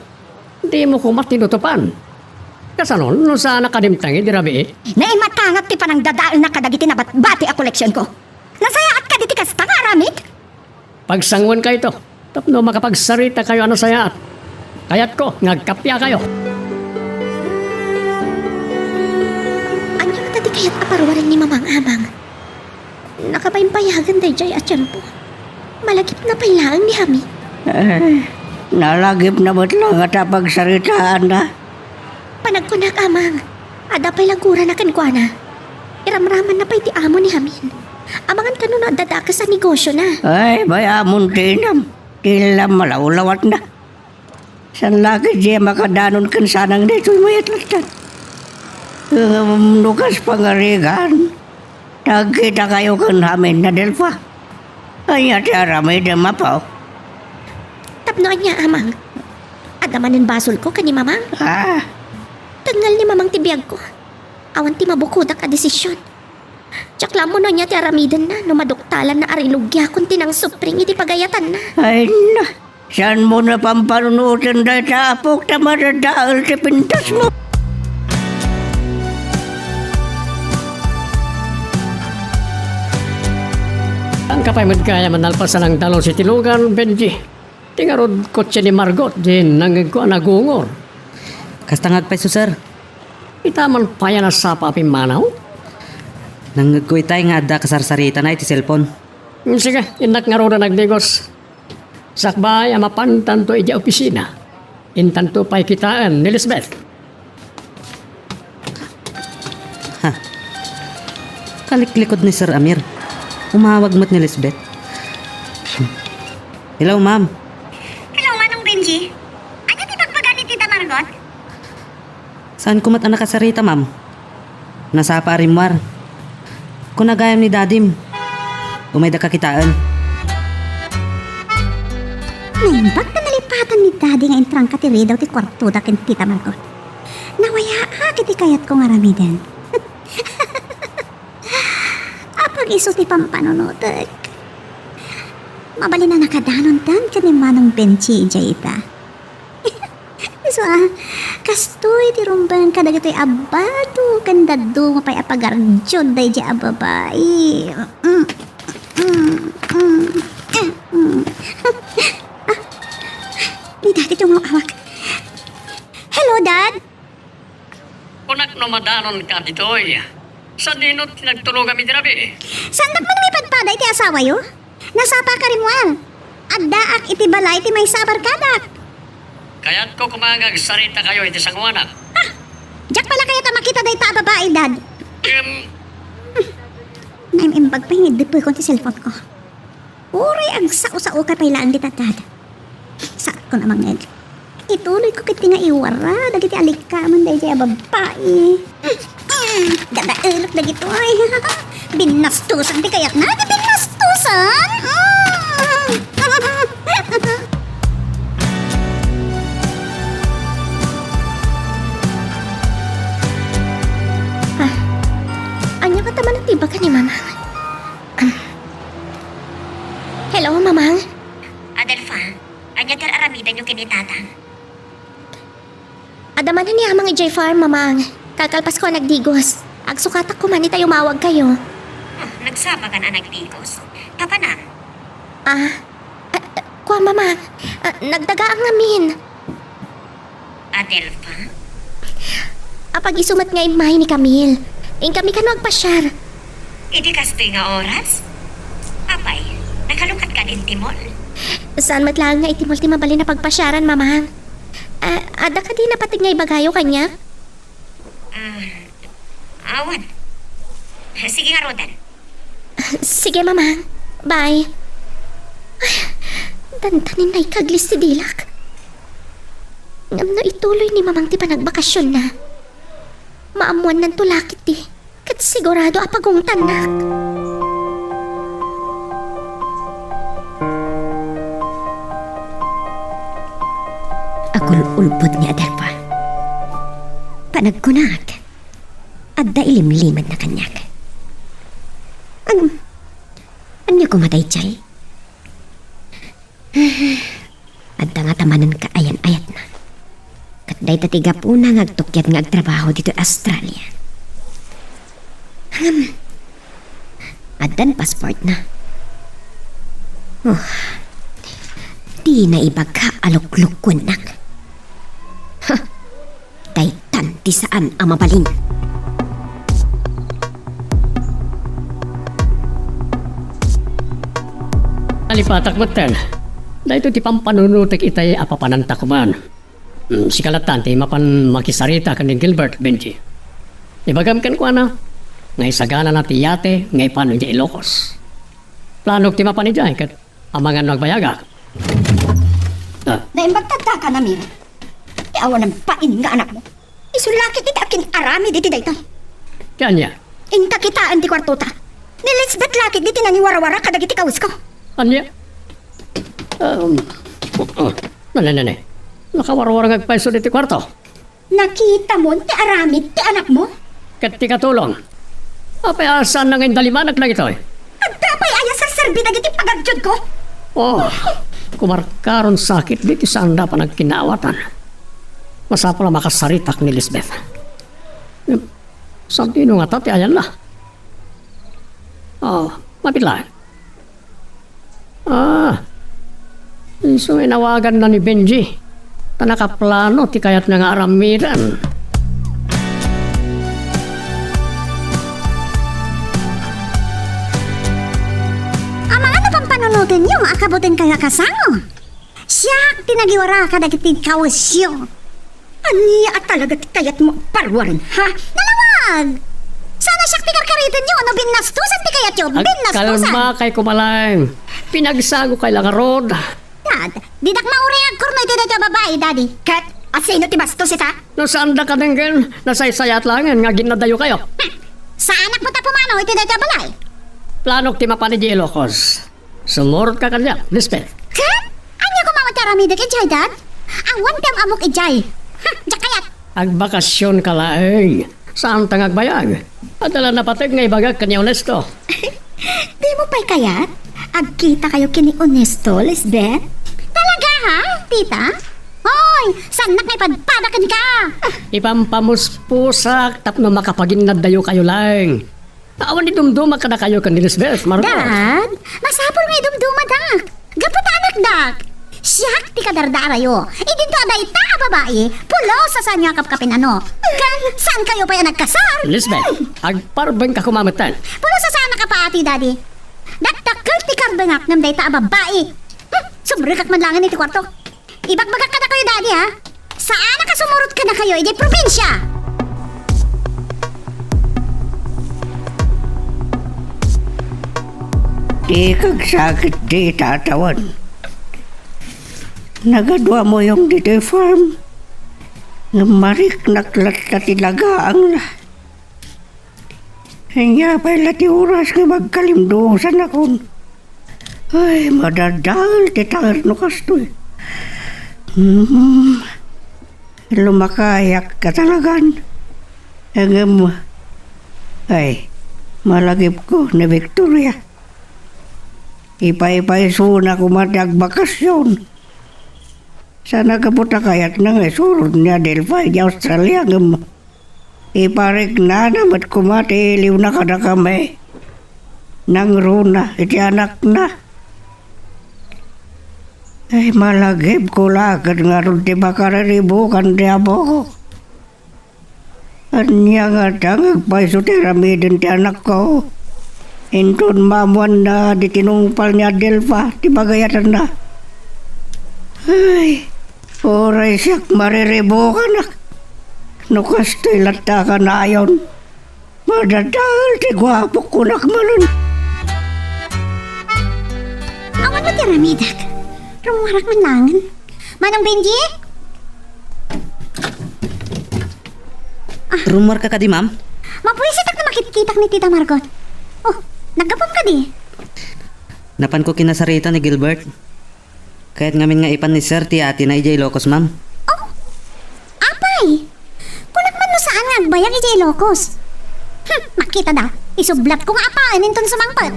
Di mo ko matinutupan. Kasanon, no sana kadimtangi di rabi
Naimatangap ti panang dadaal na kadagiti na bati a koleksyon ko. Nasaya at kaditi kasta nga aramid.
Pagsangwan kayo to. Tapno makapagsarita kayo ano sayaat. Kayat ko, ngagkapya kayo.
Anya ka tadi kaya't aparwaran ni Mamang Amang. Nakapayimpayagan day jay at tiyempo. Malagip na pailangan ni Hami.
Nalagip na ba't lang at pagsaritaan na?
Panagkunak Amang. Ada pa'y lagura na kankwana. Iramraman na pa'y ti amo ni Hamin. Amangan ka nun adada ka sa negosyo na.
Ay, bayamon tinam. Tila malawlawat na. San lagi siya makadanon kan sanang dito'y mayat latan. Nukas pangarigan. Nagkita kayo kan Hamin na Delfa. Ay, at aramay na mapaw.
Tapnoan niya Amang. Agamanin basol ko ka ni Mamang. Tagngal ni Mamang tibiyag ko. Awan ti mabukudak a desisyon. Tsakla mo na niya ti aramidan na numaduktalan na arilugya kung tinang supring iti pagayatan na.
Ay na, saan mo na pampanunutin na tapok na madadaal si pintas mo?
Ang kapay kaya manalpasan ang talon si Tilugan, Benji. Tingarod kotse ni Margot, din nangig ko nagungor.
Kastangag pa sir.
Itaman pa yan na sa papimanaw.
Nangagkuy tayo nga adda kasarsarita na iti cellphone.
Sige, inak nga ro na nagdigos. Sakbay, amapan tanto iti opisina. Intanto pa'y kitaan ni Lisbeth.
Kaliklikod ni Sir Amir. Umawag mo't ni Lisbeth. Hello, ma'am.
Hello, Manong Benji. Ano di pagpagan ni Tita Margot?
Saan kumat anak kasarita, ma'am? Nasa pa arimwar. Kung nagayam ni dadim, umay da kakitaan.
Naimbag na nalipatan ni Daddy nga intrang katiri daw ti kwarto da ken Tita Margot. Nawaya kiti kayat ko nga ramidan. Apag isos ti pampanunutek. Mabali na nakadanon tan ka ni Manong Benji ita. So kastoy ti rumban ka dagitoy abado kandado mapay apagarjod day di ababay. Ni Daddy tumawag. Hello, Dad.
Kunak no madanon ka ditoy. Sa dinot nagtulog kami dirabi.
Sandak man may padpaday ti asawa yo? Nasapa ka rin wal. Addaak iti balay ti may sabar kadak.
Kaya't ko kumangag sarita kayo iti sangwanak.
Diyak pala kaya ta makita day ta babae, Dad. Naimimbag pa yung dipoy ko ti cellphone ko. Uray ang sao-sao ka pailaan di Dad. Saat ko namang ngel. Ituloy ko kiti nga iwara. Dagiti alikaman day jaya babae. Ganda ilok na gito ay. Binastusan di kaya't na. Di binastusan.
Anya ka taman tiba ka ni Mamang. Hello, Mamang.
Adelfa, anya tar aramidan yung kinitatang.
Adaman na ni Amang ijay farm, Mamang. Kakalpas ko nagdigos. Agsukatak ko man tayo mawag kayo.
Nagsama ka na nagdigos. Papanang?
Kuha, Mamang. Nagdaga ang amin.
Adelfa?
Apag isumat nga imay ni Camille. Ing kami ka nagpasyar.
Idi kastoy nga oras? Apay, nakalukat ka din timol.
Saan matlang nga itimol ti mabali na pagpasyaran, Mamang? Ada ka di napatig nga ibagayo kanya?
Awan. Sige nga, Rodan.
Sige, Mamang. Bye. Ay, dantanin na ikaglis si Dilak. Ngam na ituloy ni Mamang ti panagbakasyon na. Maamuan ng tulakit ti. Kat sigurado apagong tanak.
Agul-ulpod ni Adelpa. Panagkunag. Adda ilimlimad na kanyak. Ano kumatay chay?
Adda nga tamanan ka ayan-ayat na. Katday tatiga po na ngagtukyat nga agtrabaho dito Australia. Addan passport na. Di na ibagka alukluk kunak. Daytan ti saan ang mabaling.
Alipatak batan. Dahito ti pampanunutik itay apapananta kuman. Si kalatan ti mapan makisarita kan ni Gilbert Benji. Ibagam kan ko na. Ngay sagana na ti yate, ngay pano di Ilocos. Planok ti mapan ijay kat amangan nagbayaga.
Naimbagtagta ka na, Mir. Iawan ng pain nga anak mo. Isulakit iti akin arami diti dayta.
Kanya,
Inta kitaan ti kwartota. Nilisbet lakit diti naniwara-wara kadagiti kawis ko.
kanya. Nanay. Nakawarwara ngagpaiso diti kwarto.
Nakita mo ti arami ti anak mo.
Kat ti katulong. Apay asan na ngayon dalimanak na ito eh.
Agtrapay aya sa serbi dagiti pagadyod ko.
Oh, kumarkaron sakit dito sa anda pa nagkinawatan. Masapa na makasaritak ni Lisbeth. Santino nga tati, ayan na. Oh, mapila. So inawagan na ni Benji. Tanakaplano, ti kayat na nga aramiran.
Amang ano pang panunutin yung akabutin kaya kasango? Siyak, tinagiwara ka dagiti kawasyo.
Aniya at talaga ti kayat mo parwarin, ha?
Nalawag! Sana siyak tikarkaritin yung ano binastusan ti kayat yung binastusan.
Kalma kay kumalang. Pinagsago kay langarod.
Dad, didak mauring agkurnoy ti dito babae, daddy.
Kat, asino ti bastos ita?
No saan da ka denggen? Nasaysayat langan nga ginadayo kayo.
Sa anak mo ta pumano, iti dito balay.
Planok ti mapaniji Ilocos. Sumurot ka kanya, Lisbeth.
Kat? Anya ko mamataramidek ijay, dad? Awan kam amok ijay. Jakayat.
Agbakasyon ka laeng. Saan tangag bayag? Adala na patig nga ibagag kanya honesto.
Di mo pa'y kayat? Agkita kayo kini Honesto, Lisbeth?
Talaga ha, tita? Hoy, sanak may padpadakan ka.
Ipampamuspusak tapno makapaginad dayo kayo lang. Awan ni dumduma ka na kayo kan ni Lisbeth, Margot.
Dad, masapol nga idumduma, dak. Gaputa anak, dak. Siyak ti kadardarayo. Idinto aday ta babae. Pulo sa sanyo ang kapkapin ano. Kan, saan kayo pa yan nagkasal?
Lisbeth, agparbeng ka kumamitan.
Pulo sa sana ka pa, ati, daddy. Daktakal ti karbengak ng day ta babae. Sumrikak man langan iti kwarto. Ibagbagak ka na kayo, daddy, ha? Saan ka sumurot ka na kayo, iti probinsya?
Di kagsakit di tatawan. Nagadwa mo yung dito farm. Ngamarik naklat na tilagaang na. Kanya pala ti oras nga magkalimdosan akon. Ay, madadal ti tangar no kastoy. Lumakayak ka talagan. Hanggang ay, malagip ko na Victoria. Ipay-pay suna ko madagbakasyon. Sana kaputa kayat na nga surod niya Delphi di Australia ngam. Iparik na namat kumati iliw na kada kami. Nang runa iti anak na. Ay malagib ko lakad nga ron ti makararibukan di abo ko. Anya nga tangag paiso ti ramidin ti anak ko. Inton mamuan na di tinungpal niya Delphi ti bagayatan na. Ay, oray siyak mariribo ka na. Nukas to'y lata ka na ayon. Madadal, ti gwapo ko nakmanon.
Awan mo tiramidak. Rumuharak man langan. Manang Benji?
Rumor ka di, ma'am?
Mapuisitak na makitkitak ni Tita Margot. Oh, nagkapom ka di.
Napan ko kinasarita ni Gilbert. Kahit ngamin nga ipan ni Sir ti ati na ijay Ilocos, ma'am.
Oh, apay. Kunak man no saan nga agbayang ijay Ilocos. Makita da. Isublat ko nga apaan inton sumangpat.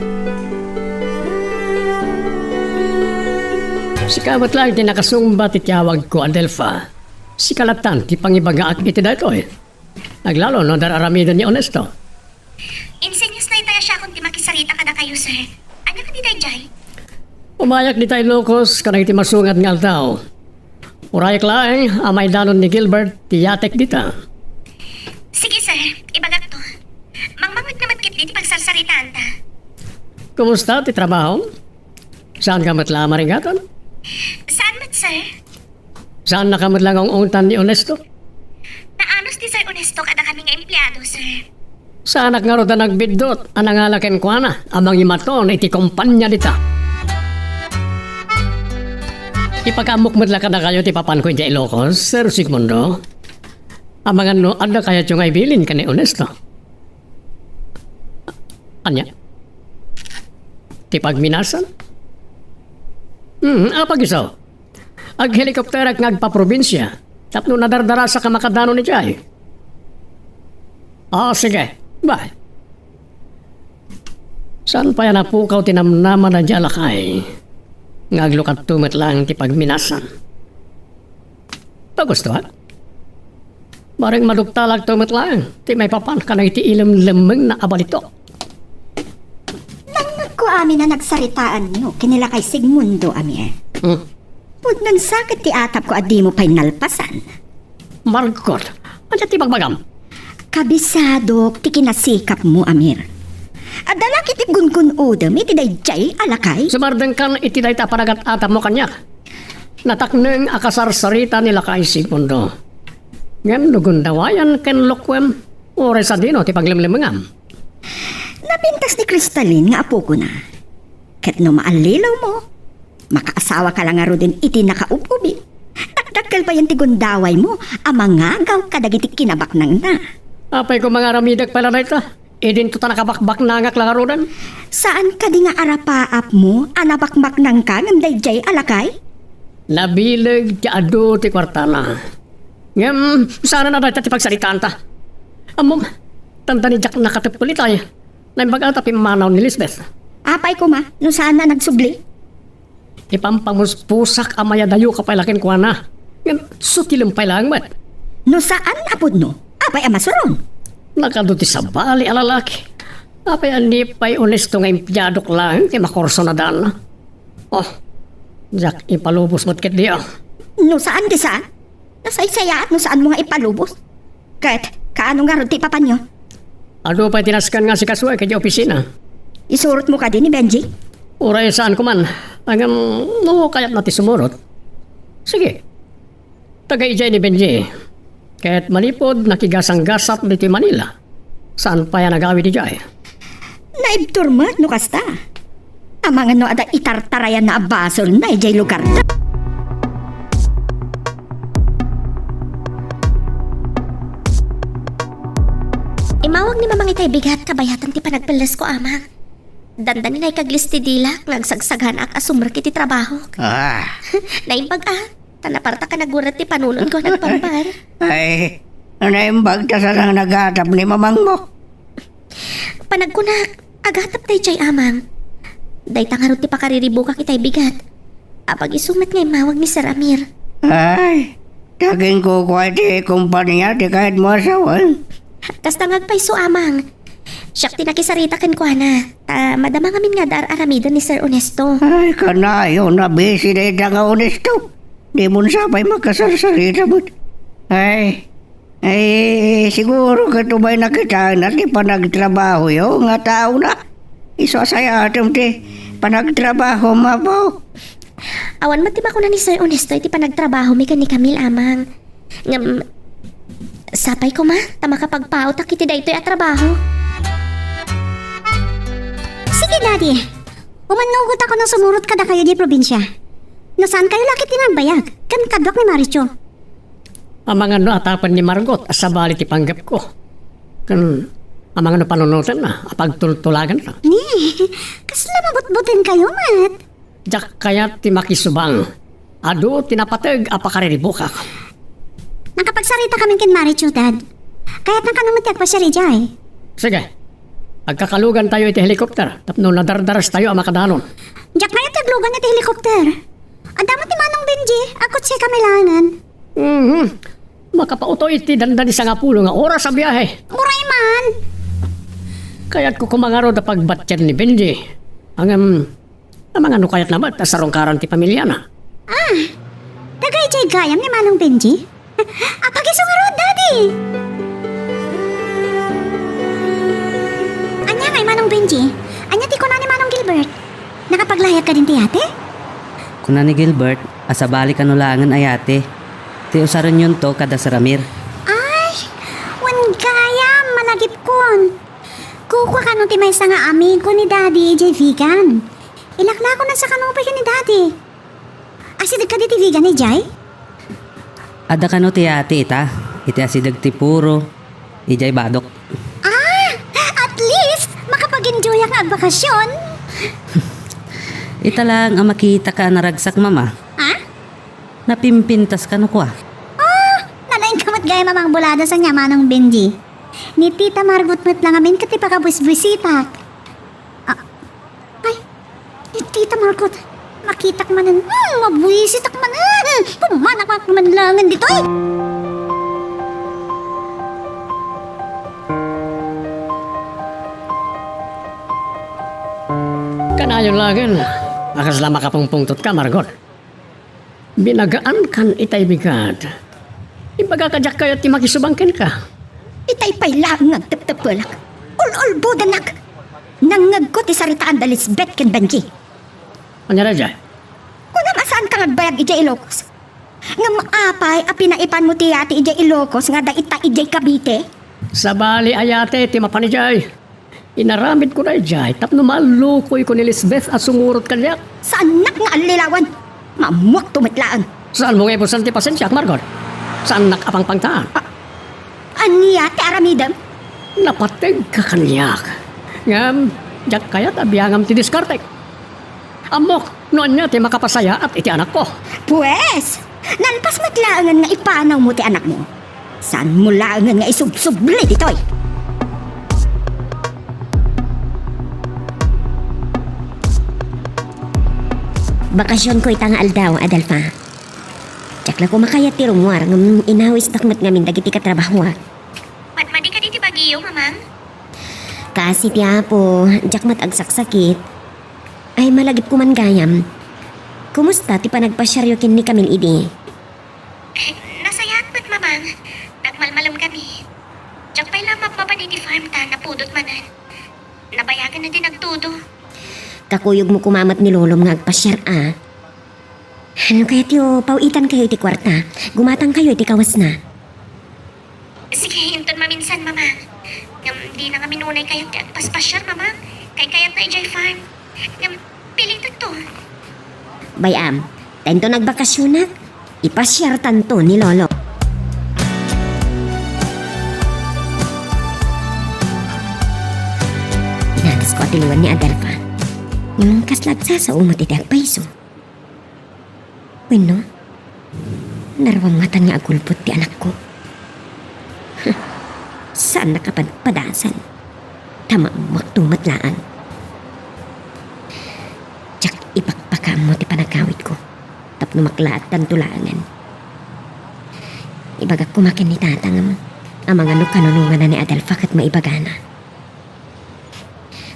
Si kamot lang ti nakasumba ti tiyawag ko Adelfa. Si kalatan ti pangibagaak iti dayto eh. Naglalo no dararamidan ni Honesto.
Insenyas na itaya siya kung di makisarita kada kayo, sir. Ano ka di Jai?
Umayak di tayo lokos kanang iti masungat nga altaw. Urayak lang amay danon ni Gilbert ti yatek dita.
Sige, sir. Ibagat to. Mangmangod naman kit di pagsarsaritaan ta.
Kumusta ti trabaho? Saan ka matlama rin gaton?
Saan mat, sir?
Saan nakamot lang ang untan ni Honesto?
Naanos di sir Honesto kada kami nga empleyado, sir.
Saan nga ro nagbidot anang alaken ko na amang imaton iti kumpanya dita. Ipagkamukmod lang ka na kayo ti papan ko di Ilocos, Sir Sigmundo. Amang ano, ada kaya tiyong ay bilin ka ni Honesto? Anya? Ti pagminasan? Apag iso. Ag helikopter at ngagpa-probinsya. Tapno nadardara sa kamakadano ni Jai. Sige. Bye. Saan pa yan napukaw tinamnaman na jalakay? Ngaglukat tumat lang ti pagminasan. Pagustuhan? Maring madugtalag tumat lang. Ti may papan ka na iti ilam-lamang na abalito.
Ko amin na nagsaritaan niyo, kinila kay Sigmundo, Amir. Pud nang sakit ti atap ko at di mo pa'y nalpasan.
Margot, ano ti bagbagam?
Kabisado, ti kinasikap mo, Amir. Adala kiti gun-gun udam, iti dayjay alakay.
Sumardeng kan iti day tapanagat atap mo kanya. Natakneng akasarsarita nila kay Sigmundo. Ngam nugundawayan ken lokwem, ore sa dino ti paglimlimangam.
Napintas ni Crystalline nga apo ko na. Ket no maalilaw mo, makaasawa ka lang nga ro din iti nakaupubi. Takdakkel pa yan ti gundaway mo, amangagaw kadagiti kinabak nang na.
Apay ko mga ramidag pala na ito. Idin to ta nakabakbak na nga klarudan.
Saan ka di nga arapaap mo, anabakbak nang ka ngam dayjay alakay?
Nabilag ti ado ti kwartana. Ngam, sana na dahil ti pagsalitaan ta. Amom, tanda ni Jack nakatipulit ay. Naimbaga tapi manaw ni Lisbeth.
Apay ko ma, no saan na nagsubli?
Ipampamuspusak amaya dayo kapailakin ko na. Ngam, sutilim pa lang mat.
No saan apod no? Apay amasoron.
Nakaduti sa bali alalaki. Apay ani pa'y honesto nga impyadok lang kay makorso na daan. Oh, Jack, ipalubos mo't ket diya.
No saan di saan? Nasaysaya at no saan mo nga ipalubos? Kahit kaano nga ron ti papanyo?
Ano pa'y tinaskan nga si Kasway kay di opisina?
Isurot mo ka din ni Benji?
Uray saan ko man. Hanggang no kayat natin sumurot. Sige. Tagay-ijay ni Benji. Kahit malipod nakigasang-gasat dito Manila. Saan pa yan nagawi di Jai?
Naibturmat no kasta. Amang ano ada itartarayan na abasol na ijay lugar na.
Imawag ni mamang itay bigat kabayatan ti panagpeles ko, ama. Dandan na ikaglisti dilak, nagsagsaghan ak asumber kiti trabaho. Naimbag tanaparta ka nagurat ti panunod ko nagpambar.
Ay, naimbag ta sa nang nagatap ni mamang mo.
Panagkunak, agatap tay chay amang. Day tangarot ti pakariribukak itay bigat. Apag isumat nga imawag ni Sir Amir.
Ay, taging ko kwa ti kumpanya ti kahit mo asawan.
Kas tangag pay so amang. Siyak tinakisarita ken ko na. Madama ngamin nga dar aramida ni Sir Honesto.
Ay, kanayo na busy na ita nga honesto. Di mo sabay magkasarsarita mo. Ay, siguro ka tumay nakitaan at panagtrabaho yo nga tao na. Isasaya atom ti panagtrabaho mabaw.
Awan matima ko na ni Sir Honesto iti panagtrabaho mi ni Camille amang. Ngam, sapay ko ma, tama kapag pautak iti daytoy at trabaho.
Sige, Daddy. Umanugot ako ng sumurot kada kayo di probinsya. No saan kayo laki tinagbayag? Kan kadwak ni Maricho.
Ang mga no atapan ni Margot sa bali ti panggap ko. Kan ang mga no panunutan na, apagtultulagan na.
Ni, kasla mabutbutin kayo, Mat.
Jak kaya ti makisubang. Ado tinapatag apakariribukak.
Nakapagsarita kami kin Maricho, Dad. Kaya't nakanamatiag pa siya rijay.
Sige. Agkakalugan tayo iti helikopter. Tapno nadardaras tayo ang makadanon.
Diyak na yung taglugan iti helikopter. Ang damot ni Manong Benji, ako siya kamilangan.
Makapauto iti dandan sa nga pulo nga oras sa biyahe.
Uray man.
Kaya't ko kumangaro da pagbatyan ni Benji. Ang mga nukayat naman, tas sarongkaran ti pamilya na.
Dagay jay gayam ni Manong Benji. Pagisungaro, Daddy. Anya kay Manong Benji. Anya ti ko na ni Manong Gilbert. Nakapaglayag ka din ti ate?
Kuna ni Gilbert, asabali kanulangan ayate. Ti usaran yun to kada sa Ramir.
Ay, wan gayam, malagip kon. Kukwa ka nung ti may sa nga amigo ni Daddy, jay vegan. Ilakla ko na sa kanupay ka ni Daddy. Asidag ka di ti vegan ni Jay?
Ada ka no ti ate ita. Iti asidag ti puro. Ijay badok.
At least, makapag-enjoy ang agbakasyon.
Ita lang ang makita ka naragsak mama.
Ha?
Napimpintas ka no kwa.
Nalaing kamot gaya mamang bulada sa nyama ng Benji. Ni Tita Margot-mat lang amin kati pakabusbusitak. Ay, ni Tita Margot, makitak manan, mabuisitak manan. Pumanak manlangan dito eh.
Kanayon lagin, akas lama ka pungpungtot ka, Margot. Binagaan kan itay bigat. Ibaga kajak kayo ti makisubangkin ka.
Itay pa'y lang nagtaptapalak. Ul-ul budanak. Nangag ko ti saritaan da Lisbeth ken Benji.
Anya na dyan?
Kung namasaan ka nagbayag ijay Ilocos. Nga maapay a pinaipan mo ti ati ijay Ilocos nga da ita ijay Cavite.
Sa bali ayate ti mapanijay. Inaramid ko na ijay, tapno malukoy ko ni Lisbeth at sumurot kanyak.
Sa anak nga alilawan. Mamuak tumitlaan.
Saan mo ngayon ti pasensya, Margot? Saan nakapang pangtaan?
Aniya ti aramidam.
Napatig ka kanyak. Ngam, jak kayat abiyangam ti diskartek. Amok, noon niya ti makapasaya at iti anak ko.
Pues, nalpas matlaangan nga ipanaw mo ti anak mo. Saan mo laangan nga isubsubli ditoy?
Bakasyon ko itang aldaw, Adalfa. Jakla ko makayat ti rumwar ng inawis takmat ngamin dagiti katrabaho.
Madmadi ka diti bagiyo, mamang?
Kasi ti apo, jakmat agsaksakit. Ay malagip ko man gayam. Kumusta ti panagpasyaryo kin ni Camille idi?
Nasayat ba't, mamang? Nagmalmalam kami. Diyak pa'y lamang mapadi ti farm ta, napudot manan. Nabayagan na din nagtudo.
Kakuyog mo kumamat ni Lolom nga agpasyar Ano kaya tiyo, pauitan kayo iti kwarta. Gumatang kayo iti kawas na.
Sige, hinton maminsan, mamang. Di na kami nunay kayo ti agpaspasyar, mamang. Kay kayat na ijay farm. Piling to.
Bayam, tento nagbakasyon na. Ipasyar tanto ni Lolo. Inagas ko atiliwan ni Adelfa. Yung kaslagsa sa umot iti agpaiso. Bueno, narawang matan nga agulpot ti anak ko. Saan nakapadpadasan? Tama maktumatlaan. Tsak ipakpakam mo ti panagkawit ko. Tapno maklaat tan tulangan. Ibagak kumakin ni tatang ang mga kanunungan na ni Adelfa kat maibagana.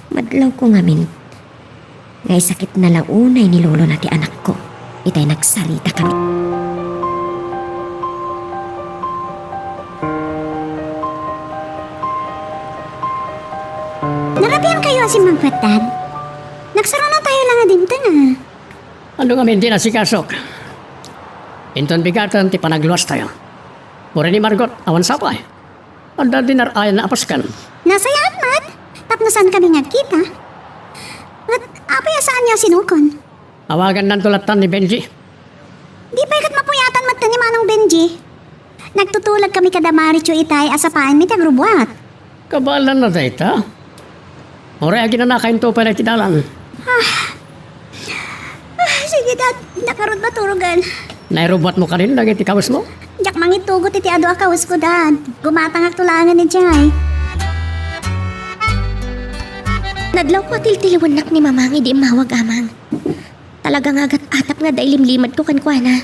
Madlaw ko ngamin. Ngay sakit na launay ni Lolo na ti anak ko. Itay nagsalita kami.
Narabihan kayo si Magpatan. Nagsaro na tayo lang na din ito na.
Ano nga hindi na si Kasok? Inton bigatan ti panagluwas tayo. Mura ni Margot, awan sapay. Anda dinar ayan na apaskan.
Nasayaan, Mat. Tapno saan kami nagkita? At apay saan niya sinukon?
Awagan ng tulatan ni Benji.
Di pa ikat mapuyatan mat ni Manong Benji. Nagtutulag kami kada Maricho itay asapaan mi tagrubuat.
Kabalan na data. Mura agin na nakain to pala tidalan.
Sige, Dad. Nakarod ba turugan?
Nairubot mo ka rin lagi ti kawas mo?
Jak mangitugot iti ado akawas ko, Dad. Gumatang tulangan ni Jai.
Nadlaw ko tiltiliwanak ni mamang idi mawag amang. talaga nga atap nga dailimlimad ko kan kuana.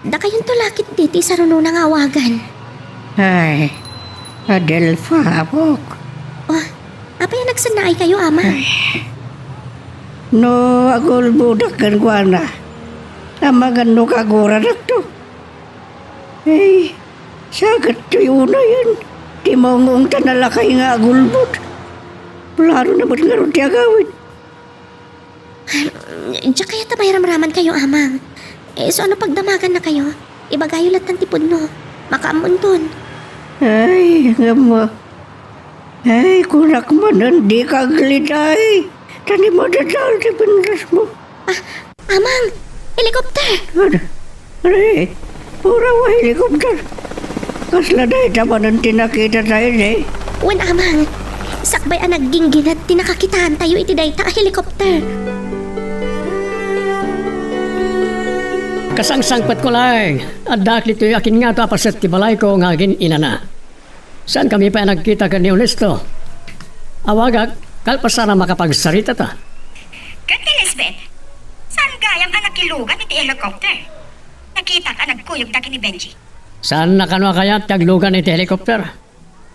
Da kayon tulakit diti sa runo nga awagan.
Ay, Adelfa, apok.
Oh, apa yung nagsanay kayo, ama?
No, agol budak kan ko na. Amagan no kagura na to. Eh, sagat to yun na yan. Di maungong tanalakay nga agulbot. Plano na ba't nga rin ti agawin?
Diyan kaya tabay ramraman kayo, amang. So ano pagdamagan na kayo? Ibagayo lat ng tipod no. Makaamunton.
Ay, nga mo. Ay, kunak man, hindi ka gliday. Tani mo dadal di pinras mo.
Amang, helikopter!
Ay, pura wa helikopter. Kasla dahi tama ng tinakita tayo eh.
Wen amang, sakbay ang naggingin at tinakakitaan tayo iti dayta a helikopter.
Kasangsangpat ko lang. At dakli to'y akin nga tapaset ti balay ko nga agin inana. Saan kami pa nagkita ka ni Honesto? Awagag, kalpasana makapagsarita ta.
Kat Elizabeth, saan gayang anak kilugan iti helicopter? Nakita ka nagkuyog da ni Benji.
Saan nakanwa kaya taglugan iti helicopter?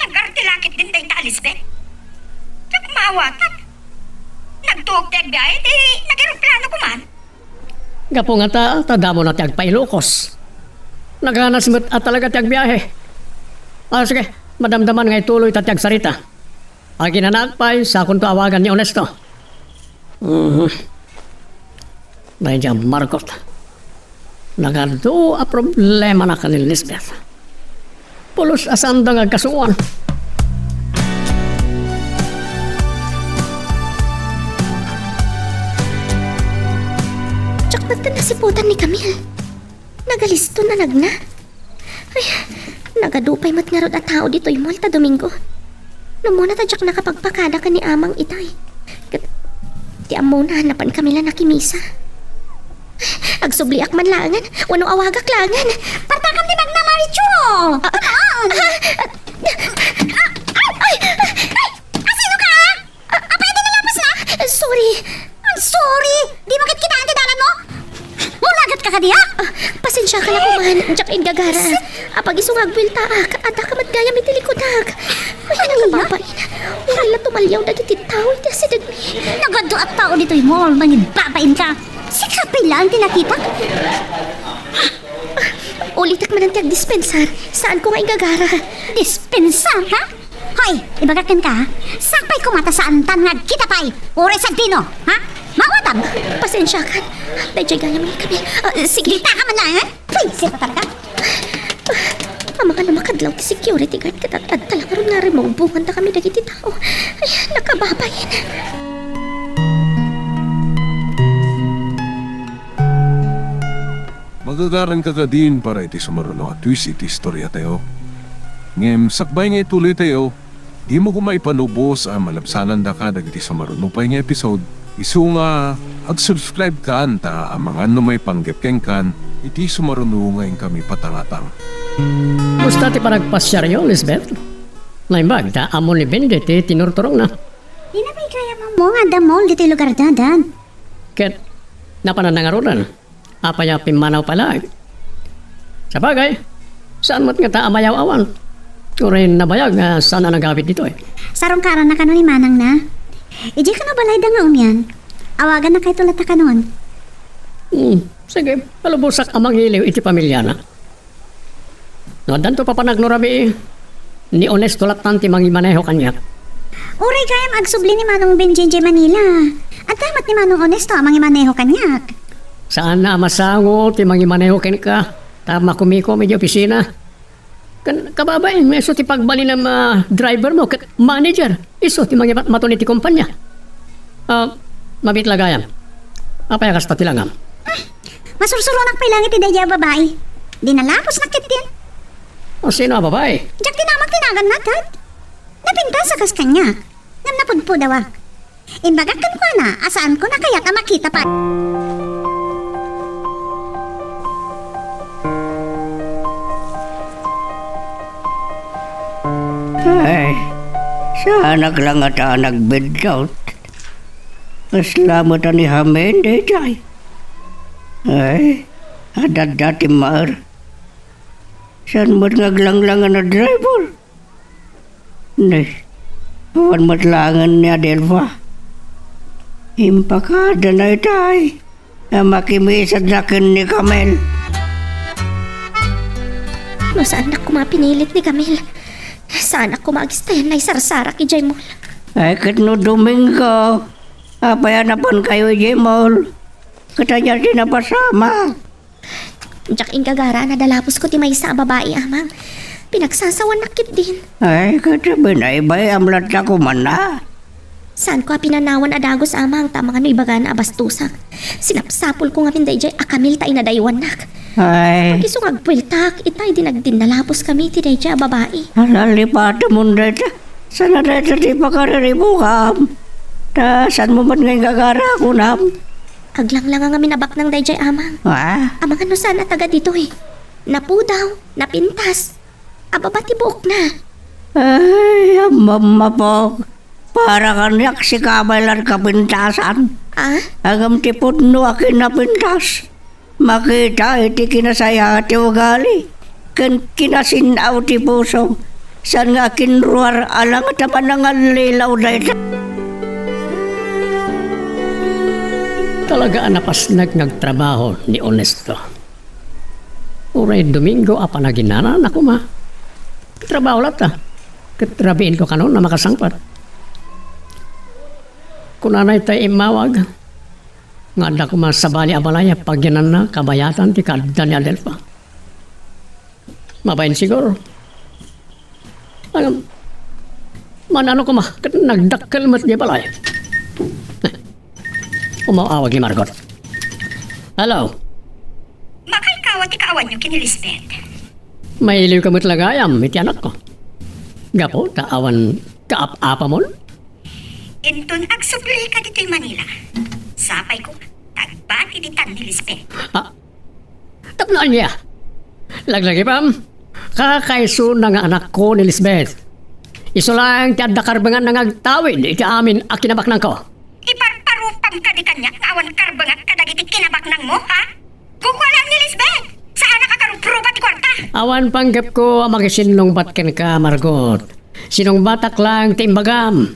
Nagartilakit din dahi ta Elizabeth. Tsak maawatan. Nagtuog teg biyahe, di nag-aeroplano ko man.
Gapo nga ta, tadamo na tiyag pailokos. Naghanas mo't at talaga tiyag biyahe. Sige, madamdaman nga ituloy ta tiyag sarita. Agi na nagpay sa kung awagan ni Honesto. Dahil dyan, Margot. Nagado a problema na kanil Lisbeth. Pulos asanda nga kasuan.
Tsak ba't ka nasiputan ni Camille? Nagalisto na nagna. Ay, nagadupay mat nga rod at tao dito'y Malta Domingo. Namuna ta tsak nakapagpakada ka ni amang itay. Ti amo na hanapan kami lang nakimisa. Agsubliak man langan, wano awagak langan.
Partakam di Magna Maricho! Asino ka? Pwede na lapas na?
Sorry.
Sorry! Di mo kit kinaan ti dalan mo? Mulagat ka kadiya?
Pasensya ka lang kumahan, Jack in gagara. Apag isong agwilta, kaada ka matgayam itilikotag. Ay, nakababain. Uray la tumalyaw na gititaw, iti asidad mi.
Nagado at tao dito'y mo, mangin babain ka. Si Kapila ang tinakita.
Ulitak man ang tiyag dispensar. Saan ko nga igagara?
Dispensar, ha? Hoy, ibagakan ka, ha? Sakpay kumata sa antan nga kita pa'y. Uray sa dino, ha? Mawatam!
Pasensya ka. Dahil gaya mo kami. Sige.
Kita ka man lang, ha? Pwede pa talaga.
Ang mga namakadlaw ti security guard katatad talaga ron nga rin bungan ta kami dagiti tao. Ay, nakababayin.
Magagaran ka ka din para iti sumaruno at twist iti istorya tayo. Ngem, sakbay nga ituloy tayo, di mo kumaipanubos ang malabsanan da ka dagiti sumaruno pa nga episode. Isu nga, ag-subscribe ka anta ang mga may panggepkeng kan, iti sumaruno ngayon kami patangatang.
Gusto ti paragpasyar yun, Lisbeth? Naimbag, ta amo ni Bendet tinurturong na.
Di na may kaya mo nga damol dito'y lugar dadan.
Ket, napananangarunan. Apaya pimanaw pala. Sa bagay, saan mo't nga ta amayaw awan? Kurin nabayag nga saan na nagawit dito eh.
Sarong karan na kano ni Manang na. Iji ka na balay da nga umyan. Awagan na kay tulat ka noon.
Sige, palubusak amang iliw iti pamilya na. No, danto pa panagnurabi ni Honesto latan ti mangimaneho kanyak.
Uray kayam agsubli ni Manong Benjenje Manila. At damat ni Manong Honesto amang imaneho kanyak.
Saan na masango ti mangimaneho ken ka? Tama kumiko medyo opisina. Kababain, may iso ti pagbali ng driver mo, manager. Iso ti matuni ti kumpanya. Mabit lagayan. Apaya kas patilangam.
Masursuronak pa lang iti daya babae. Di nalapos na kit din.
O sino ang babae?
Diyak tinamag tinagan na, Dad. Napinta sa kas kanya. Ngam napudpo daw. Imbagakan ko na, asaan ko na kaya ka makita pa.
Ay, sa anak lang at nag-bed out. Kaslamatan ni Hamen, jay. Ay, adat dati maar. Saan mo't ngaglanglangan na driver? Nay, awan matlangan ni Adelfa. Impakada na itay. Makimisad na kin ni Kamel.
No, saan ako mapinilit ni Camille? Saan ako mag-stand na isarsara ki Jaymol?
Ay, kat no Domingo. Apayanapan kayo, Jemol. Katanya din na pasama.
Diyak ingagara na dalapos ko ti may isa babae amang. Pinagsasawan nakit din.
Ay, katabi na iba'y amlat na kumana.
Saan ko pinanawan adagos amang tamang ano ibaga na abastusak. Sinapsapol ko nga pinday jay akamil ta inadaywan nak.
Ay,
Kisong agpwiltak, itay dinagdin nalapos kami ti day jay babae.
alalipata mo dito. Sana dito di pa kariribukam. Ta, saan mo man ngayon gagara ko nam?
Aglang lang nga minabak ng day jay amang.
Ha?
Amang ano sana taga dito eh. Napudaw, napintas. Ababa ti buok na.
Ay, mama po. Para kanyak si kabalan kapintasan.
Ah?
Agam tipod no akin napintas. Makita iti kinasaya ti ugali. Kan kinasinaw ti puso. San nga kinruar alang at naman lilaw na ito.
Talaga napasnag nagtrabaho ni Honesto. Uray Domingo apa na ginanan ako ma. Trabaho lata. Katrabiin ko kanon na makasangpat. Kunanay tayo imawag. Nga da ko masabali abalaya pag yanan na kabayatan ti kadda ni Adelfa. Mabayin siguro. Alam, manano ko ma, nagdakkel mat di balay. Umawawag ni Margot. Hello,
Makay kawat ikawan niyo kini Lisbeth.
may iliw ka mo't lagayam, iti anak ko. Gapo, taawan kaap-apa mo?
Inton agsubli ka dito'y Manila. Sapay ko, tagbati di tan ni Lisbeth.
Tapnaan niya. Laglagi pam, kakaiso na nga anak ko ni Lisbeth. Iso lang ti adda karbangan na ngagtawid, iti amin a kinabaknang ko.
Iparparupam ka di kanya, awan karbangak kadagiti kinabaknang mo, ha? Kukulang ni Lisbeth! Saan nakakaruproba ti kwarta?
Awan panggap ko ang magisinong batken ka, Margot. Sinong batak lang ti imbagam.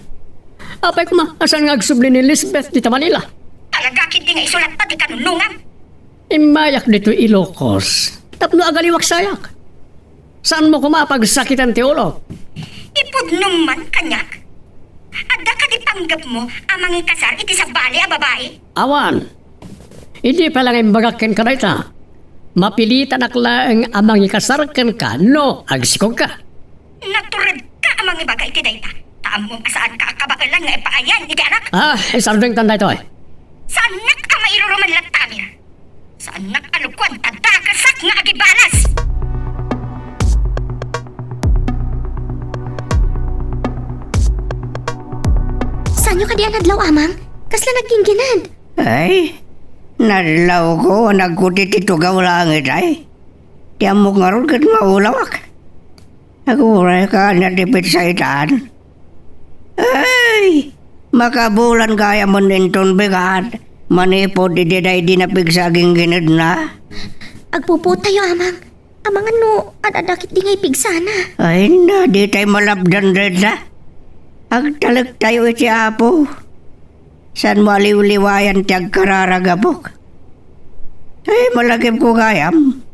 Apay ko ma, asan ngagsubli ni Lisbeth dito Manila?
Talaga kindi nga isulat pa di kanunungan.
Imayak dito Ilocos. Tapno agaliwak sayak. Saan mo kumapagsakitan ti ulo?
Ipudnum man kanyak. Adda ka di panggap mo amang kasar iti sa bali a babae.
Awan. Hindi pa lang imbagakken ka na ita. Mapilitan aklang amang ikasarkan ka, no, agsikog ka.
Naturad ka amang ibaga iti dayta. Taam mo asaan ka kabailan nga ipaayan iti anak.
Isardeng tanda ito eh.
Saan nak ka mairuruman latamir? Saan nak alukwan tadakasak nga agibalas?
Saan nyo ka di anadlaw amang? Kasla nagginginad.
Ay, nadlaw ko, nagkutit ito gawlangit ay. Tiyan mo nga ron kat maulawak. Naguray ka natipit sa itaan. Ay, makabulan kaya mo ninton bigat. Manipod ididay dinapigsaging ginid na.
Agpupo tayo amang. Amang ano, adadakit di ngay pigsana.
Ay na, di tayo malabdan rin na. Agtalag tayo iti apo. San mo aliw-liwayan tiyag kararagabok. Ay, malagim ko kayam.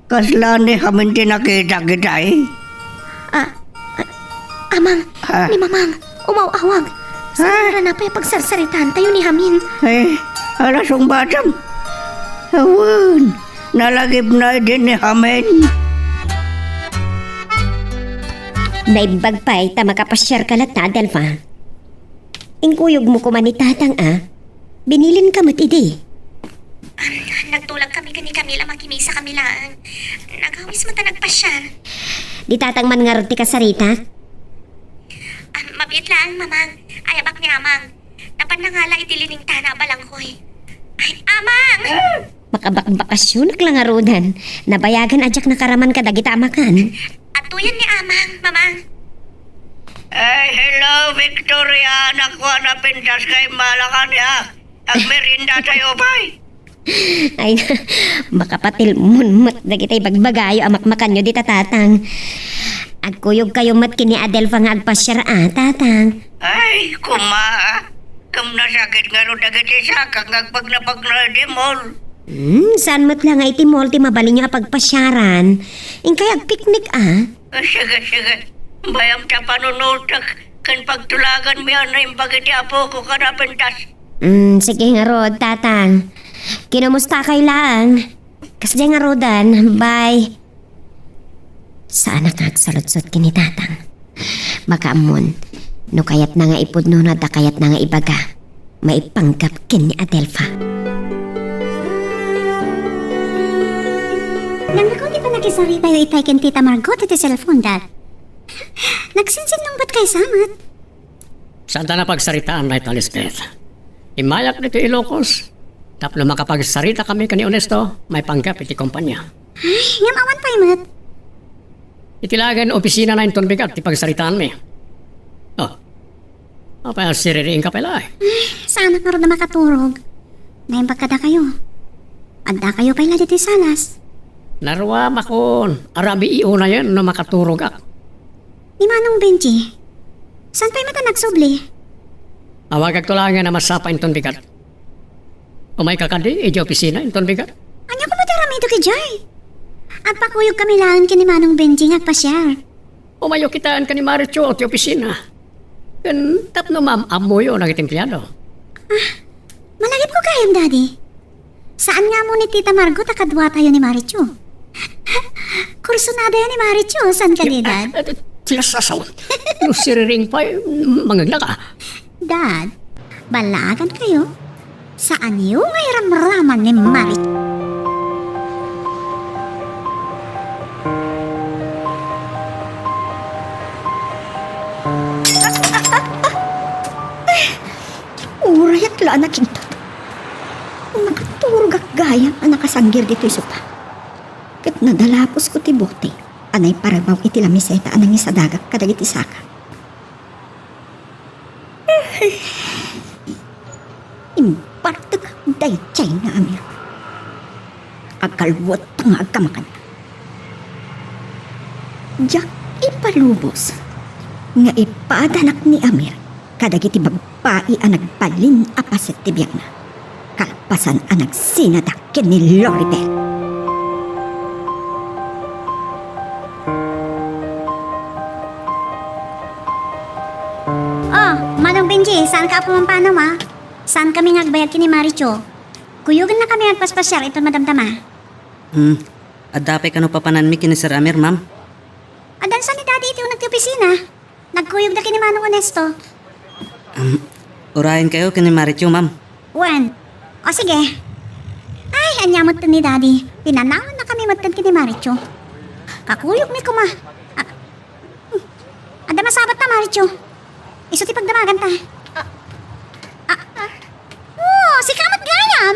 Kasla ni kamin tinakita kita eh.
Amang,
Ha?
ni mamang, umaw-awag. Saan na pa pagsarsaritan tayo ni Hamin?
Ay, alasong batam. Awan, nalagib na din ni Hamin.
Naibag pa'y ta makapasyar ka lata, Delva. Ingkuyog mo ko man ni tatang binilin ka mo't idi.
Nagtulag kami ni Camila makimisa kamilaan. Nagawis mo ta nagpasyal.
Di tatang man nga ron ti kasarita.
Mabit lang, mamang. Ayabak ni Amang. Napan na nga lang itilining tana balangkoy. Ay, Amang!
Makabakbakasyon naglangarudan. Nabayagan adyak na karaman ka dagita amakan.
Atuyan ni Amang, mamang.
Ay, hello, Victoria. Nakuha na pintas kay Malacan ya. Agmerinda tayo, bay.
Ay, makapatil munmat na kita'y bagbagayo amakmakan nyo di tatang. Agkuyog kayo mat kini Adelfa nga agpasyar tatang.
Ay, kuma. Kam nasakit nga ro dagiti sakak ngagpag napag na demol.
Saan mat lang ay timol ti mabali nyo apagpasyaran. Ingkay agpiknik
Sige. Bayam ta panunutak. Kan pagtulagan mo yan na yung bagiti apo ko kanapentas.
Sige nga Rod, tatang. Kinumusta kay lang? Kasi nga Rodan, bye. Saan nakagsalutsot kini tatang? Makaamon, no kayat na nga ipudno na da kayat na nga ibaga. Maipanggap kini Adelfa.
Nang ako di pa nakisari tayo itay ken Tita Margot at cellphone, Dad. Nagsinsin nung ba't kay samat?
Saan ta na pagsaritaan na ito, Lisbeth? Imayak nito Ilocos. Tapos makapagsarita kami kani Honesto, may panggap iti kumpanya.
Ay, ngamawan pa imat.
Itilagan opisina na inton bigat ti pagsaritaan mi. Oh, apa siririing ka pala eh.
Sana ka rin na makaturog. Naimbag ka da kayo. Anda kayo pala dito salas.
Narwa makon, arabi iuna yan no makaturog ak.
Ni Manong Benji. Saan pa'y mata nagsubli?
Awag agtulangan na masapa inton bigat. Umay kakadi, iji opisina inton bigat.
Anya ko matarami ito kay Jai. At pakuyog kami lang kini Manong Benji nga pasyar.
Umayo kitaan ka ni Maricho at opisina. Kan tapno ma'am amoyo ng itimpliyado.
Malagip ko kayam, Daddy. Saan nga mo ni Tita Margot akadwa tayo ni Maricho? Kursunada yun ni Maricho. Saan ka ni, Dad?
Sila sasawan. No siriring pa, mangagla ka.
Dad, balagan kayo. Saan yung may ramraman ni Maricho?
Uray at laan na kinta. Nakaturog ak gayam ang nakasanggir dito isuta. Kat nadalapos ko ti bote. Anay paragmaw iti lamiseta anang isadagak kadagiti saka. Impartag daychay na amir. Agkalwot nga agkamakan. Diyak ipalubos. Nga ipadanak ni Amir. Kadagiti babae ang nagbalin apaset ti biyak na. Kalpasan ang nagsinadak ni Loribel.
Oh, Manong Benji, saan ka pumampano, ma? Saan kami nagbayad kini Maricho? Kuyugan na kami nagpaspasyal ito, madamdama.
Adapay ka no papanan mi kini Sir Amir, ma'am.
Adan sa ni Daddy ito yung nagti-opisina. Nagkuyog na kini Manong Honesto.
Urahin kayo kini Maricho, ma'am.
When? O sige. Ay, anyamot ni Daddy. Pinanawan na kami matkan kini Maricho. Kakuyog ni kuma. Ada masabat na Maricho. Iso ti pagdamagan ta. Oh, si kamat gayam.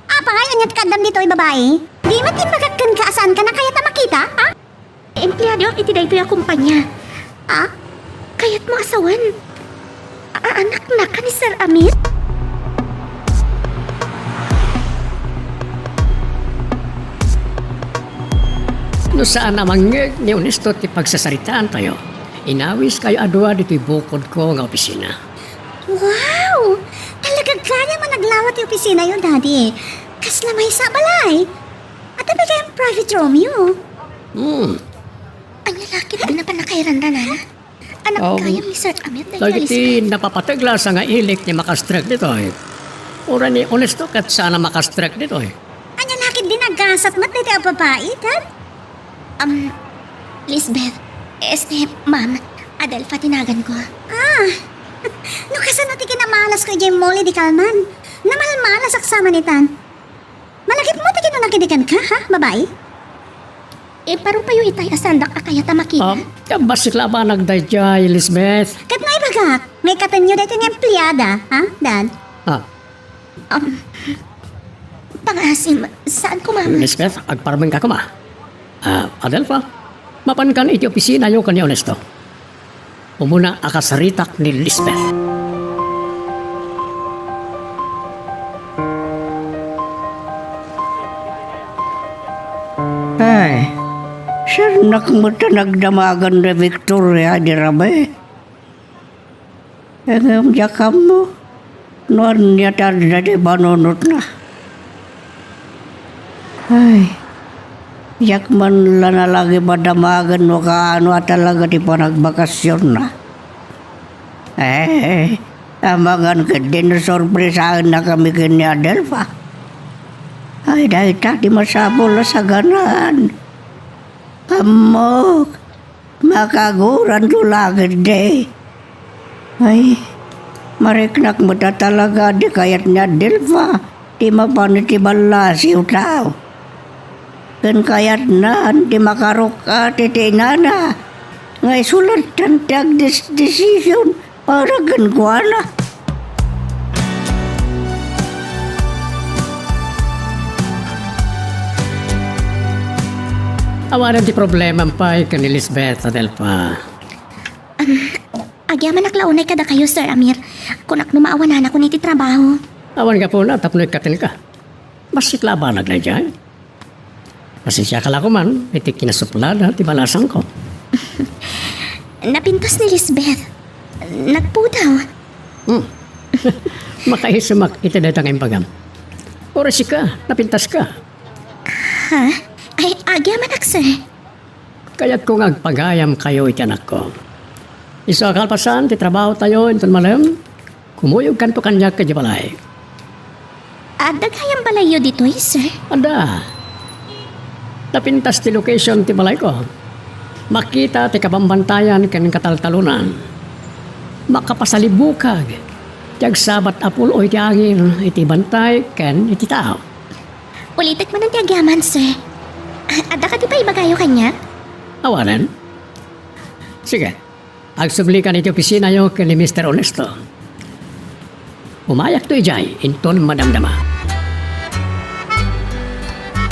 Apa ngayon niya kadam dito ay babae? Di matimbagakan ka asan ka na kaya ta makita? Ha?
Empleyado iti daytoy a kumpanya.
Ha?
Kaya't mo asawan. Anak na ka ni Sir Amir?
No saan namang ni Honesto ti pagsasaritaan tayo. Inawis kayo adwa dito'y bukod ko nga opisina.
Wow! Talaga kaya mo naglawat yung opisina yun, Daddy. Kas na may sabalay. At tabi kayang private Romeo.
Ang lalaki din na panakairan na na. Anak kaya ni Sir Amir dahil
Lagi ti napapatagla sa nga ilik ni makastrek dito eh. Ura ni Honesto kat sana makastrek dito eh.
Anya lakit din nagasat mat dito ang babae, Dad?
Lisbeth, ma'am, Adelfa tinagan ko.
No kasano ti kinamalas ko dyan muli di kalman. Namalmalas aksama ni Tan. Malagip mo ti nakidikan ka, ha, babae?
Paru payo itay asandak akaya tamakita.
Kabasik ba nagdayjay, Elizabeth?
Kat na ibagak, may katanyo dito ng empleyada, ha, Dad?
Pangasim, saan ko ma'am?
Elizabeth, agparming ka kuma. Adelfa, mapan kan iti opisina yung kanya Honesto. Umuna akasaritak ni Lisbeth.
anak mo ta nagdamagan na Victoria di rabe. Ang jakam mo, noon niya tarda di banunot na. Ay, yak man lang na lagi madamagan mo kaano at talaga di pa nagbakasyon na. Amangan ka din sorpresahan na kami kini Adelfa. Ay, dahil di masabol na sa ganan. Amok, makaguran tulagad de. Ay, mariknak mo ta talaga di kayat niya Adelfa. Di mapanitibala si utaw. Kan kayat na, di makarok ka titinana. Ngay sulat tantag decision para gankuana.
Awanan ti problema pa kan Elizabeth Adelfa.
Agyaman naklaunay kada kayo, Sir Amir. Kunak numaawanan ako niti trabaho.
Awan ka po na, tapnoy katil ka. Basit labanag na dyan. Pasensya ka lang ko man, iti kinasuplada, ti balasang ko.
Napintas ni Lisbeth. Nagpudaw.
Makahisumak iti datang impagam. Orasi ka, napintas ka.
Ha? Ay, agyaman ak, sir.
Kaya't kung agpagayam kayo iti anak ko. Iso akalpasan, ti trabaho tayo, inton malam, kumuyog kan to kanya ka di balay.
Dagayang balayo dito, sir.
Anda, napintas ti location ti balay ko. Makita ti kabambantayan kan kataltalunan. Makapasalibukag. Tiag sabat apul o iti angin, iti bantay, ken iti tao.
Ulitek man ang tiagyaman, sir. Ada ka di ba ibagayo kanya?
Awanan? Sige, agsublikan iti opisina yo ken ni Mr. Honesto. Umayak to ijay, inton madamdama.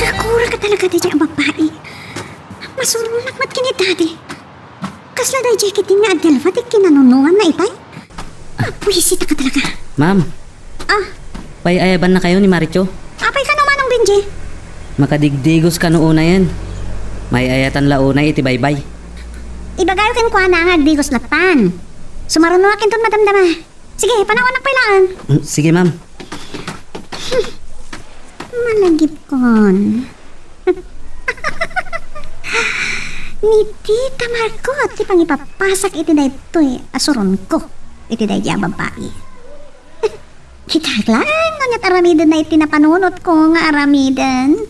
Kakura ka talaga di ang babae. Masurulak mat kini daddy. Kasla da jacket din nga Adelfa di kinanunuan na itay. Puwisita ka talaga.
Ma'am, payayaban na kayo ni Maricho.
Apay ka naman ng Benji.
Makadigdigos ka noona yan. May ayatan launay iti baybay.
Ibagayo kin kwa na nga digos latan. Sumarunuak kinton madamdama. Sige, panawan ang pailaan.
Sige, ma'am.
Malagip kon. Ni Tita Marcot, di pang ipapasak iti na ito'y asuron ko. Iti na iya babae. Kita lang, ngunit aramidan na iti napanunot ko nga aramidan.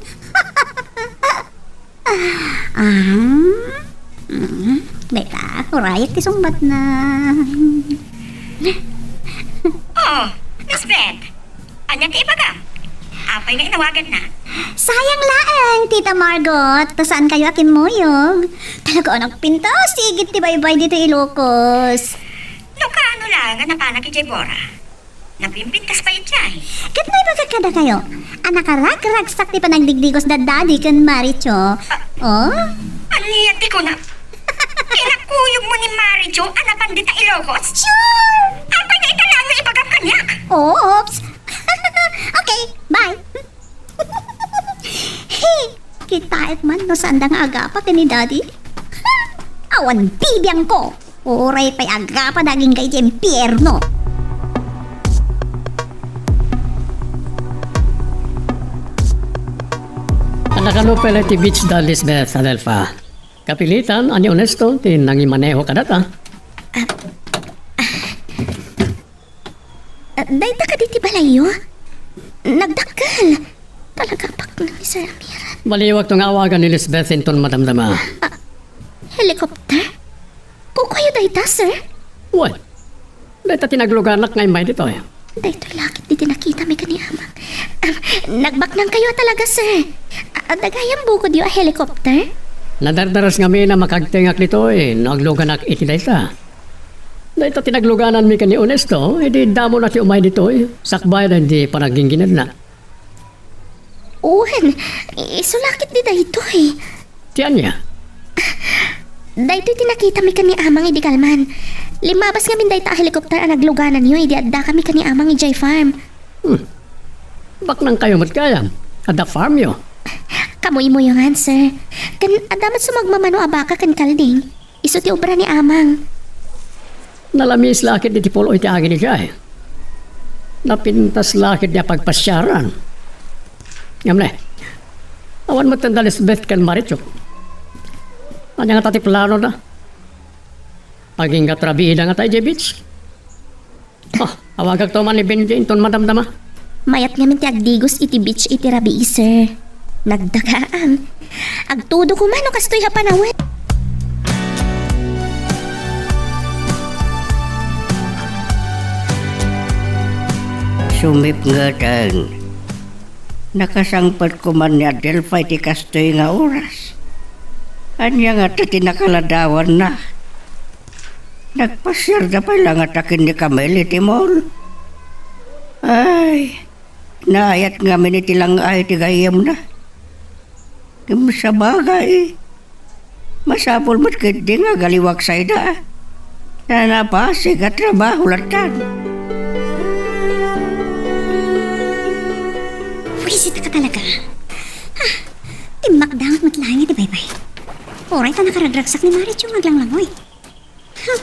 Beta, kurayat kisumbat na.
Oh, Lisbeth. Anyang kaibaga? Apay nga inawagan na.
Sayang laang, Tita Margot. Ta saan kayo akin moyog? Talaga anak pinta, sigit ti baybay dito Ilocos.
No kaano lang nga napanak kay Bora. Napimpintas pa itay.
Kat may magkakada kayo. Anak karag-ragsak ti panagdigdigos da daddy kan Maricho. Oh?
Ano niya di ko na? Kinakuyog mo ni Marijo, anapan dita Ilocos?
Sure!
Apay nga italang nga ibagam kanyak.
Oops! Okay, bye! Hey, kita man no saan da nga agapa ni daddy? Awan bibiyang ko! Uray pa'y agapa daging kay Jempierno.
Anakano pala ti beach da Lisbeth Adelfa. Kapilitan, ani honesto, ti nangimaneho ka data.
Dayta ka diti balayo? Nagdakkel. Talaga pak na ni Sir Amir.
Baliwag tong awagan ni Lisbeth inton madamdama.
Helicopter? Kukayo dayta, sir?
What? Dahil tinagluganak ngay may dito eh.
Dayto'y lakit di tinakita may kaniyamang. Nagbak nang kayo talaga, sir. Dagayang bukod yung helicopter?
Nadardaras nga mi na makagtingak dito eh. Nagluganak iti dayta. Dahil tinagluganan mi kani honesto, edi damo na ti umay dito eh. Sakbay na hindi panagingginad na.
Uwan, isulakit di dayto eh.
Tiyan niya.
Dayto'y tinakita mi kaniyamang idi kalman. Limabas kami dayta helicopter ang nagluganan nyo, idi adda kami kaniyamang ijay farm.
Bak nang kayo matkayam. Ada farm yo.
Amoy mo yung sir. Kan adamat sumagmamano abaka kan kalding. Iso ti obra ni amang.
Nalamis lakit iti pulo iti agin ni Jay. Napintas lakit niya pagpasyaran. Ngamle, awan mo tanda Lisbeth kan Maricho. Ano nga tati plano na? Aging katrabida nga tayo, J-Beach. Oh, awagag to man ni Benji, inton madamdama.
Mayat nga min ti agdigos iti beach iti rabi sir. Nagdagaan. Agtudo ko man o kastoy hapanawet.
Sumip nga dan. Nakasangpat ko man ni Adelphi ti kastoy nga oras. Anya nga ta tinakaladawan na. Nagpasyar na pala nga takin ni Camille iti mall. Ay, naayat nga miniti lang ay ti gayam na. Kim sa bagay. Masapol mo't kiti nga galiwak sayda. Na napasig at trabaho latan.
Wisit ka talaga. Ha? Timakdangat matlahan iti baybay. Oray ka nakaradragsak ni Marit yung maglanglangoy. Ha?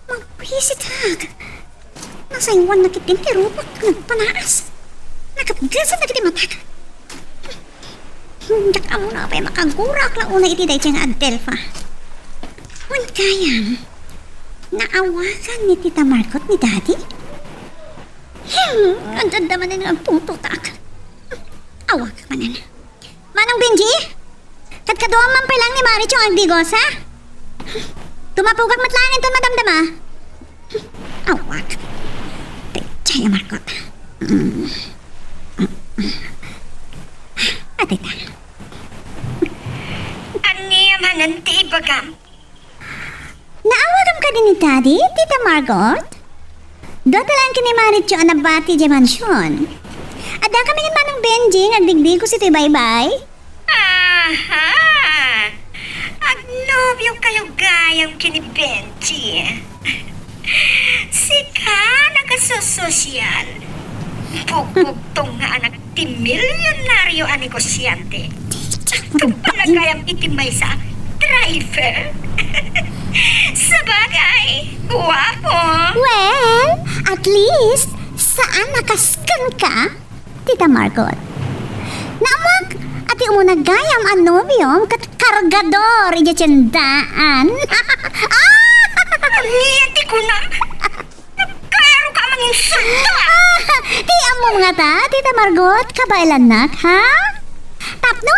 Magwisit hag. Nasa iwan na kitin ti rupak nagpanaas. Nakapgasan na kiti matag. Dak amo na pa'y makagurak lang una iti dahi nga Adelpha. Wan kayang naawakan ni Tita Marcot ni Daddy? Ang dandaman na ang pungtutak. Awag ka manan. Manong Benji? Katkaduang man pa lang ni Marit yung agdigos, ha? Tumapugak matlangin to madamdama. Awag. Techay Marcot. Atita.
Aniyamanan ti ibagam.
Naawagam ka din ni Daddy, Tita Margot? Dota lang kini Marit yung anabati di mansyon. Ada kami ni Manong Benji, nagdigdig ko si Toy Baybay.
Aha! Agnobyo kayo gayang kini Benji. Sika nagasusosyal. Bukbuk tong nga anak ti milyonaryo a negosyante. Kapalagayang itimay sa driver. Sabagay, guwapo.
Well, at least, saan nakaskan ka, Tita Margot? Naamag, ati mo nagayam ang nobyong kat kargador iya tiyandaan.
Niyati ko na. Karo ka mangin sunda.
Ti amo mga ta, Tita Margot, kabailanak, ha? Tapno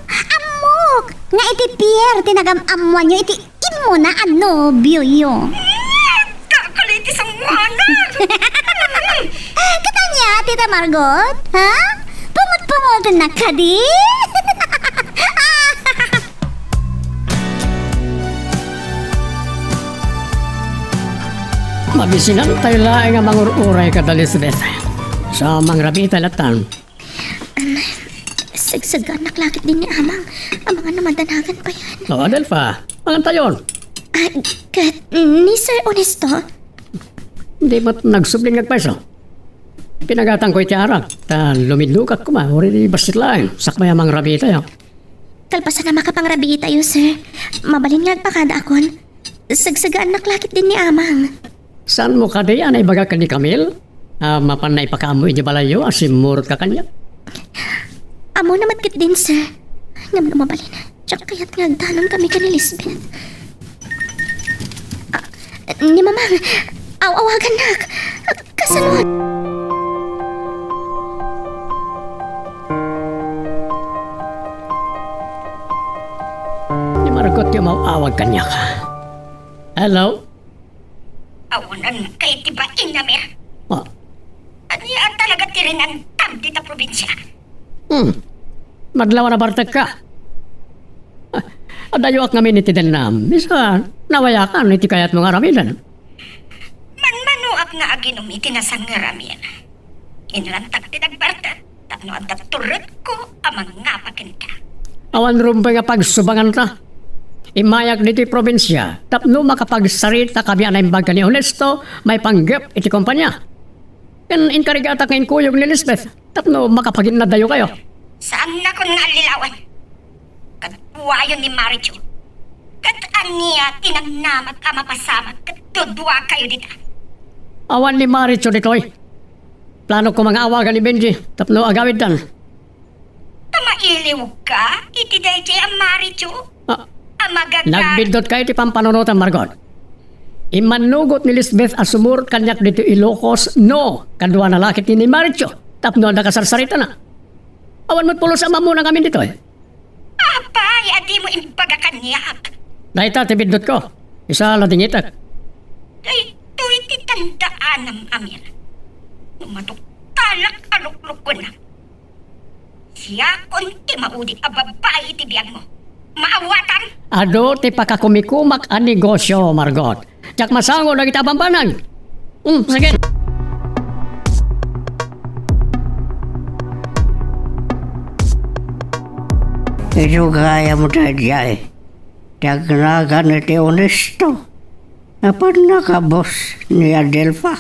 amok, nga iti Pierre, tinagam-amuan nyo, iti imo na ang nobyo yo.
Kakaliti sa muhanan.
Kita niya, Tita Margot, ha? Pumot-pumot na ka di?
Mabisinan tayo lang nga mangururay ka Elizabeth. Sa mangrabi talatan.
Sagsagan naklakit din ni amang. Ang mga namadanagan pa yan.
O Adelpha, mangan tayon.
Kat ni Sir Honesto.
Hindi mo't nagsubling nagpaiso. Pinagatan ko iti arak. Ta lumidlukat ko ma. Uri di basit lang. Sakmay amang rabi tayo.
Kalpasan na makapangrabi tayo, sir. Mabalin nga agpakada akon. Sagsagaan naklakit din ni amang.
Saan mo ka diyan ay baga ka ni Camille? Mapan na ipakaamoy di balayo asimur ka kanya.
Amo na matkit din, sir. Ngam na mabalin. Tsak kaya't nga agdanon kami ka ni Lisbeth. Ni mamang, awagan nak. Kasalot.
Ni Margot yung mawawag kanya ka. Hello?
Awanan kay tiba inamer.
Oh.
Aniya talaga tirin ang tamdi ta probinsya.
Madlaw na bartag ka. Adayo ak ngamin iti denam. Bisa nawayakan iti kayat mga ramidan.
Manmanuak nga aginom iti nasang nga ramin. Inlantag ti nagbarta. Tapno ang turut ko amang ngapakin ka.
Awan rumpay nga pagsubangan ta. Imayak diti probinsya. Tapno makapagsarita kami anay baga ni Honesto. May panggap iti kompanya. Kan inkarigata ngayon kuyog ni Lisbeth. Tapno makapagin na dayo kayo.
Saan na kon nga lilawan? Kadbuayon ni Maricho. Kataan niya tinagnamat ka mapasamat. Kadudwa kayo dita.
Awan ni Maricho ditoy. Plano ko mga awagan ni Benji. Tapno agawid dan.
Tamailiw ka? Iti dayjay ang Maricho?
Ah,
Amagagag.
nagbindot kayo ti pampanunutan, Margot. Imanugot ni Lisbeth asumur kanyak dito Ilocos. No, kadwa na lakit ni Maricho. Tapno na kasarsarita na. Awan mo't pulos ama muna kami dito eh.
Apay, adi mo impagakanyak.
Dahita ti bindot ko. Isa lating itak.
Ay, to'y titandaan ng Amir. Numatok talak alukluk ko na. Siya konti maudi a babae ti biyag mo. Maawatan.
Ado ti pakakumikumak ang negosyo, Margot. Tsak masango na kita bambanag. Sige.
Itu kaya mo tadyay. Dagnagan iti honesto. Apa nakabos ni Adelfa?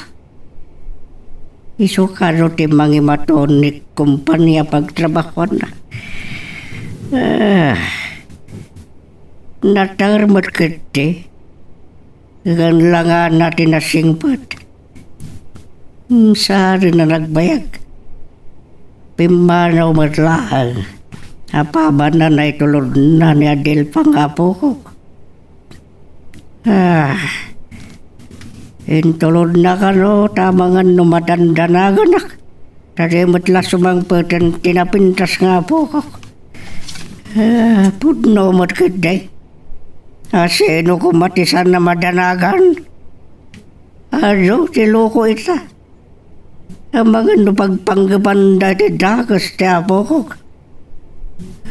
Isukado ti mangimaton ni kumpanya pagtrabaho na. Natarmat kiti. Ganlangan natin na singpat. Sari na nagbayag. Pimanaw matlaang. Apa na naitulod na ni Adelfa nga po ko. Intulod na ka no, tamangan numatandanagan na. Tadi matla sumangpatan tinapintas nga po ko. Pudno mat kaday. Asino ko matisan na madanagan. Ado, tiloko ita. Ang mga nupagpanggapan dati dakas ti apo ko.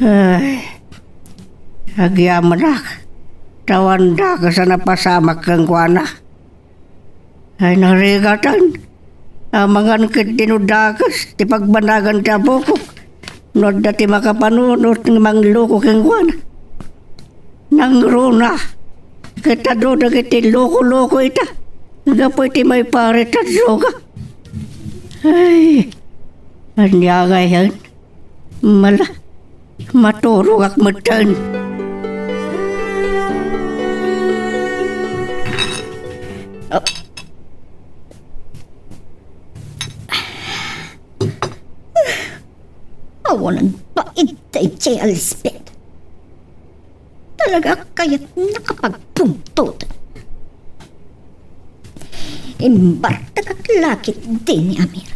Ay, agyaman na. Tawanda ka sa napasamak kang kuana. Ay, narigatan. Amangan ka dinudakas, ti pagbanagan ti apo ko. Nod dati makapanunot ng mangloko kang kuana. Nangruna. Kita do na kiti loko-loko ita. Nagapoy ti may paret at droga. Ay, anyagay yan. Maturo ak matan.
Awanan ba itay si Elizabeth? Talaga kaya't nakapagpuntot. Imbarta kaklakit din ni Amir.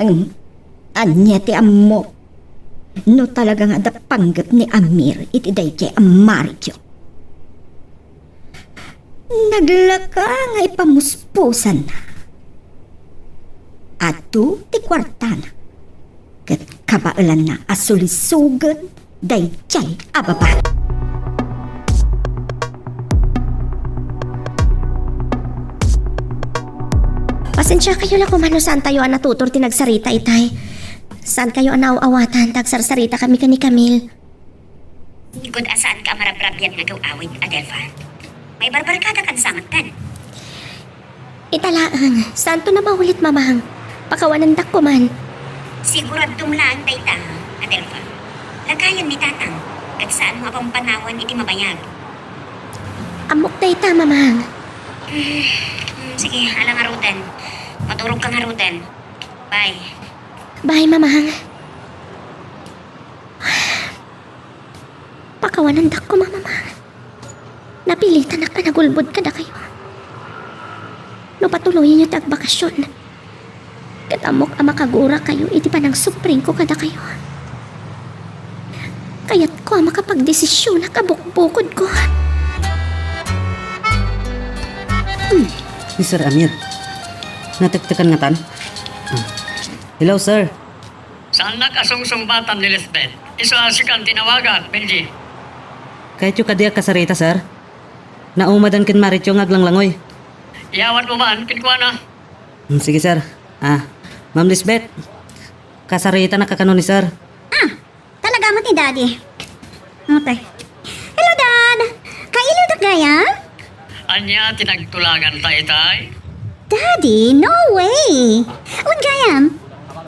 Ang anya ti ammo. No talaga nga dapanggap ni Amir iti dayjay ang marikyo. Naglaka nga ipamuspusan na. Ato ti kwartana. Kat kabailan na asulisugan dayjay ababa.
Pasensya kayo lang kung ano saan tayo ang natutor tinagsarita, itay. Saan kayo ang nauawatan tagsarsarita kami kani Camille?
Good asaan ka marabrabyan nga awit, Adelfa. May barbarkada kan samatan.
Italaan, saan to na maulit mamang? Pakawanan dak ko man.
Siguradong lang dayta, Adelfa. Lagayan ni tatang. At saan mo apang panawan iti mabayag.
Amok dayta mamang.
Sige, alang harutan. Maturog kang harutan. Bye.
Bye mamang. Pakawanan dak ko mamang. Napilitan na ka nagulbod ka na kayo. No patuloyin niyo tagbakasyon. Katamok ang makagura kayo, iti pa ng supring ko kada kayo. Kaya't ko ang makapagdesisyon na kabukbukod ko.
Mr. Amir, natagtakan nga tan? Hello, sir.
Saan nakasungsumbatan ni Lisbeth? Isasikan tinawagan, Benji.
Kahit yung kadiya kasarita, sir. Naumadan kin marit yung aglanglangoy.
Iyawan mo man, kinkwa na.
Sige, sir. Ma'am Lisbeth, kasarita na kakano ni sir.
Talaga mo ti Daddy. Okay. Hello, Dad. Kailo na gaya?
Anya tinagtulagan ta itay?
Daddy, no way. Ungayam.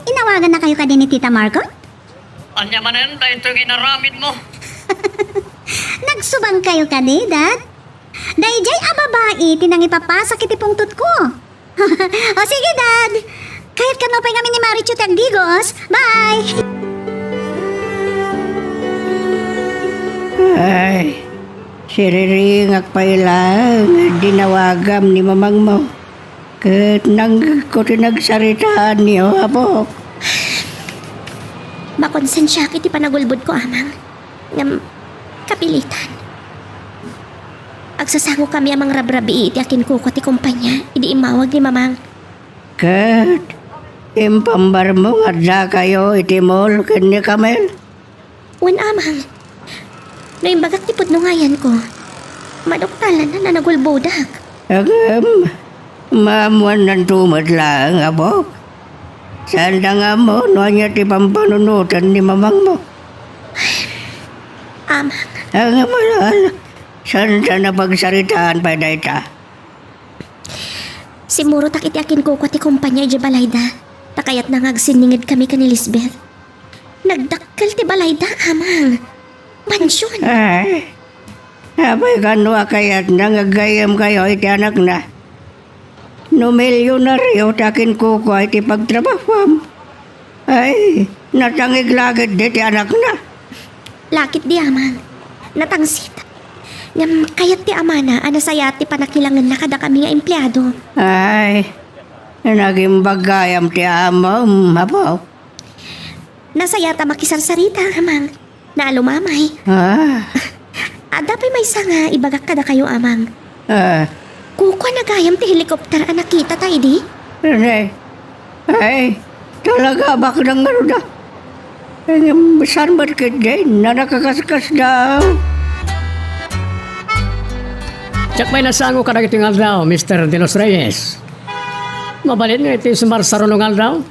Inawagan na kayo kadin ni Tita Margot?
Anya manen, dahil itong inaramid mo.
Nagsubang kayo kadi, Dad? Dayjay a babae, tinang ipapasak iti pungtot ko. O sige, Dad. Kahit kanopay kami ni Marichu Tagdigos. Bye!
Ay, siriringak pa ilang dinawagam ni mamang mo. Kat nang ko tinagsaritaan niyo, apo.
Makonsensya kiti panagulbod ko, amang. Ngam, kapilitan. Agsasango kami amang rabrabi iti akin ko ti kumpanya. Idi imawag ni mamang.
Kat, impambar mo nga da kayo iti mall kanya Kamel.
Wan amang. No imbagak ti pudnungayan ko. Madoktalan na nagulbodak.
Agam, maamuan ng tumad lang, apo. Saan na nga mo, no niya ti pampanunutan ni mamang mo.
Amang,
Ang malal, saan sa napagsaritaan pa dayta?
simuro tak iti akin ko ti kumpanya iti balayda. Takayat nangagsiningid kami kan Elizabeth. Nagdakkel ti balayda, amang. Mansyon.
Ay, abay kanwa kayat nangagayam kayo iti anak na. No milyonaryo takin ko iti pagtrabaham. Ay, natangig lagid di ti anak na.
Lakit di amang. Natangsit. Ngam kayat ti amana, anasaya ti panakilangan na kada kami nga empleyado.
Ay, naging bagayam ti amam, apo.
Nasaya ta makisarsarita, amang. Naalumamay. Adapay may sanga ibagak kada kayo, amang. Kuko nagayam ti helikopter ang nakita tayo di?
Ay, talaga bak ng ano na. Saan ba't ka din na nakakaskas daw?
Tsak may nasango ka na ito nga daw, Mr. De Los Reyes. Mabalit nga ito yung sumarsaro nga daw.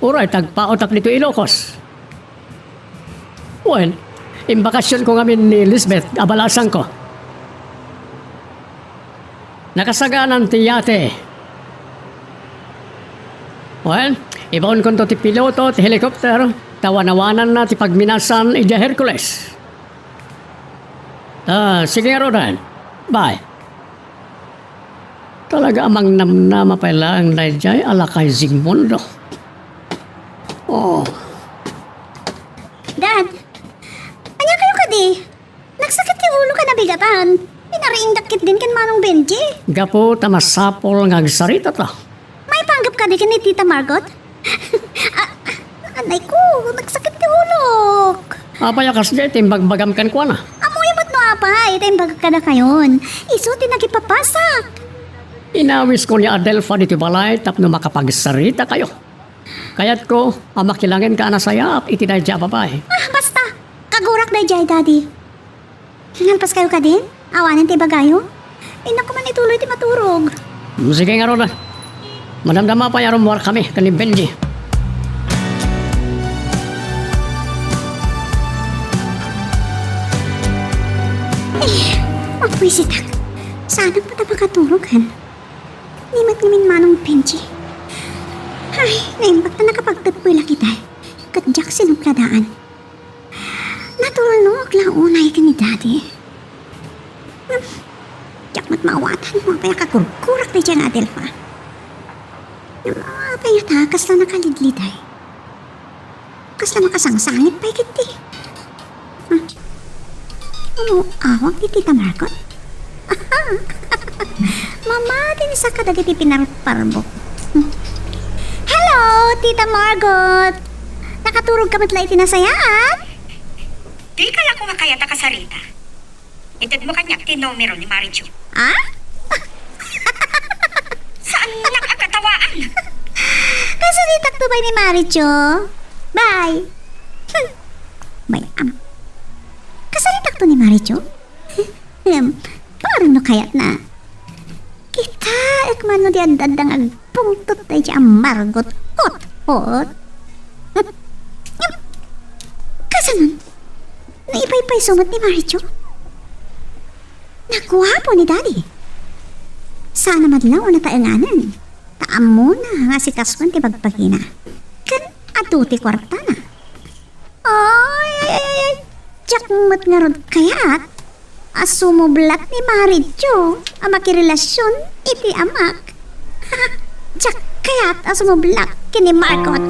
Uray, tagpaotak nito Ilocos. Well, imbakasyon ko ngamin ni Elizabeth, abalasan ko. Nakasaganan ti yate. Well, ibaon ko to ti piloto, ti helicopter, tawanawanan na ti pagminasan ija Hercules. Sige nga Rodan. Bye. Talaga amang namnama pa lang na ijay ala kay Zigmundo. Oh.
Dad, anya kayo kadi? Nagsakit yung ulo ka na bigatan. Pinariing dakit din kan Manong Benji.
Gapo tamasapol nga agsarita ta.
May panggap ka di ka ni Tita Margot? Anay ko, nagsakit yung ulo.
Apayakas di, timbagbagam kan kwa na.
Amoy mo't no apa, ito yung bagag ka na kayon. Iso, tinagipapasak.
Inawis ko ni Adelfa dito balay tapno makapagsarita kayo. Kaya't ko, amakilangin ka na sayap, itinay dya babay.
Basta, kagurak na jay, Daddy. Nalpas kayo ka din? Awanan ti bagayo? Naku man ituloy ti maturog.
Sige nga Rodan. Madamdama pa yarom war kami, kanin Benji.
Magpwisitak. Sana pa ta makaturogan. Nimat namin Manong Benji. Ay, naimbak na nakapagtagpoy lang kita. Katjak sinupladaan. Natulog lang unay ka ni Daddy. Jak mat mawatan mo kaya kakurkurak na dyan, Adelfa. Yung mga payata, kasla nakalidliday. Kasla makasangsangit pa ikiti. Ano, awag ni Tita Margot? Mama, din sa kadagiti pinarparbo. Hello, Tita Margot! Nakaturog ka matla itinasayaan?
Di ka lang kumakayata ka sa Rita. Itad mo kanyak tinomero ni Marichu.
Ah?
Saan nakakatawaan?
Kasalitak to ba ni Maricho? Bye! Bayam. Kasalitak to ni Maricho? Parang no kayat na. Kita, ekman no di andadang agpungtot tayo siya Margot. Hot. Kasanon? Naipay-pay sumat ni Maricho? Nagwapo ni Daddy. Sana madlaw na taanganan. Taam mo na nga si Kaswan ti bagpagina. Kan tuti kwarta na. Ay. Tiyakmat nga rod kayat. Asumublat ni Maridjo ang makirelasyon iti amak. Tiyak kayat asumublat kini Margot.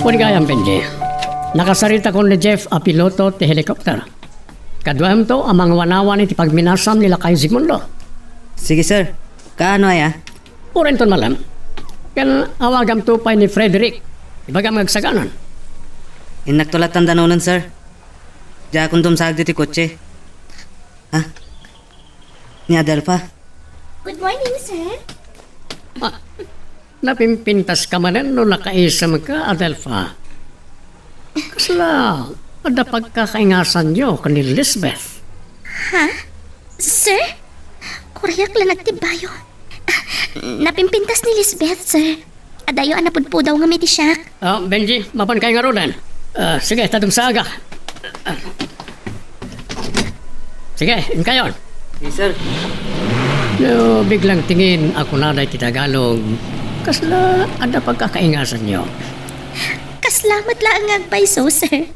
Punigayang Benji, nakasarita ko ni Jeff a piloto ti helicopter. Kaduam to ang mga wanawan iti pagminasam nila kay Zigmundo.
Sige sir, kaano ay ah?
Urenton malam, kan awagam to pa ni Frederick, ibagam magsaganon.
Inagtulatan danonan sir. Diya akong tumsag dito kotse. Ha? Ni Adelfa.
Good morning, sir.
Napimpintas ka manen no nakaisam ka, Adelpha. Kasla, ada pagkakaingasan nyo ka ni Lisbeth.
Ha? Sir? Koreak lang nagtibayo. Napimpintas ni Lisbeth, sir. Adayo anapod po daw nga may tisyak.
Benji, mapan kayo nga rodan. Sige, tadong saga. Sige, in kayon.
Yes sir.
No, biglang tingin ako na ti Tagalog. Kasla, ada pagkakaingasan nyo.
Kaslamat lang ang agpaiso, sir.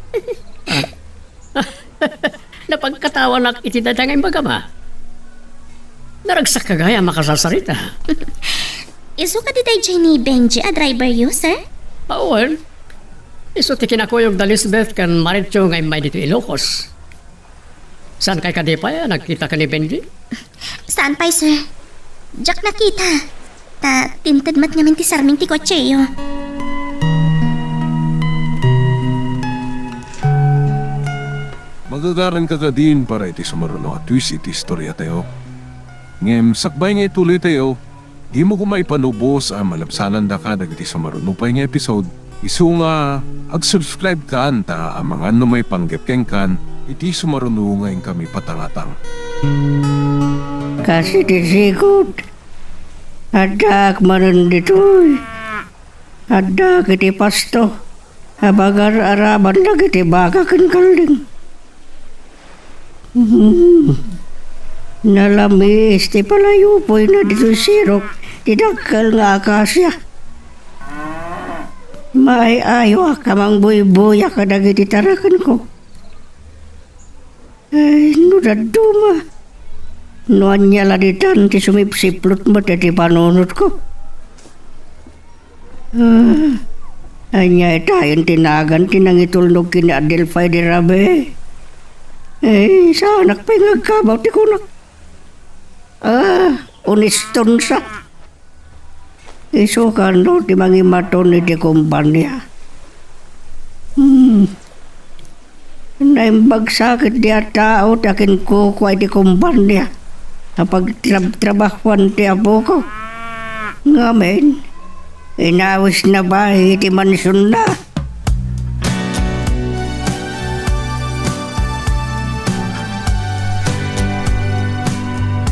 Napagkatawa na iti dadangay bagama. Naragsak ka gaya makasasarita.
Iso ka di tayo dyan ni Benji, a driver you, sir?
Well, iso ti kinakuyog da Lisbeth kan Marityo ngay may dito Ilocos. Saan kay kadipay nagkita ka ni Benji?
Saan pa, sir? Jack nakita. Ta, tinted mat ngamin ti sarming ti kotse, yo.
Magagaran ka din para iti sumaruno at twist iti istorya tayo. Ngem, sakbay nga ituloy tayo, di mo kumaipanubos ang malapsanan da ka dagiti sumaruno pa nga episode. Isu nga, ag-subscribe ka anta ang mga may panggepkeng kan, iti sumaruno ngayon kami patangatang.
Kasi tisikot. Ada kemarin ditoy. Ada kiti pasto. Abagar araban na kiti baka kaling. Nalamis ti palayo po na dito sirok. Tidakal nga akasya. May ayo kamang buy-buya kadagiti tarakan ko. Ay, nudaduma. Nuan niya laditan ti sumipsiplot mo ti panunod ko. Anya itayin tinagan tinangitulnog kini Adelpha di Rabe. Sa anak pa yung agkabaw ti kunak. Uniston sa. Isukan no ti mangimaton ni ti kumpanya. Naimbagsak di tao takin ko kwa ti kumpanya. Kapag trabahuan ti apo ko. Ngamen, inawis na ba iti mansyon na?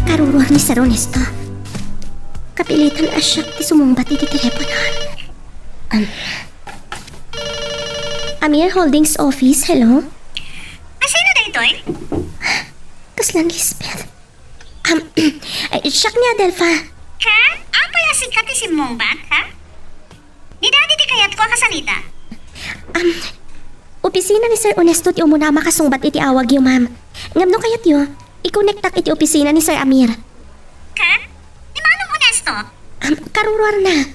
Karuruhan ni Sir Ernesto. Kapilitan asyak ti sumumbat iti teleponan. Amir Holdings Office, hello?
Sino na ito'y?
Kaslang Lisbeth. Siyak ni Adelpha.
Ha? Ang pala sikat ti Simongbat, ha? Di dati di kayat ko kasalita.
Opisina ni Sir Ernesto ti umuna makasungbat iti awag yo, ma'am. Ngam no kayat yo, ikonektak iti opisina ni Sir Amir.
Ka? Di manong honesto?
Karuruar na.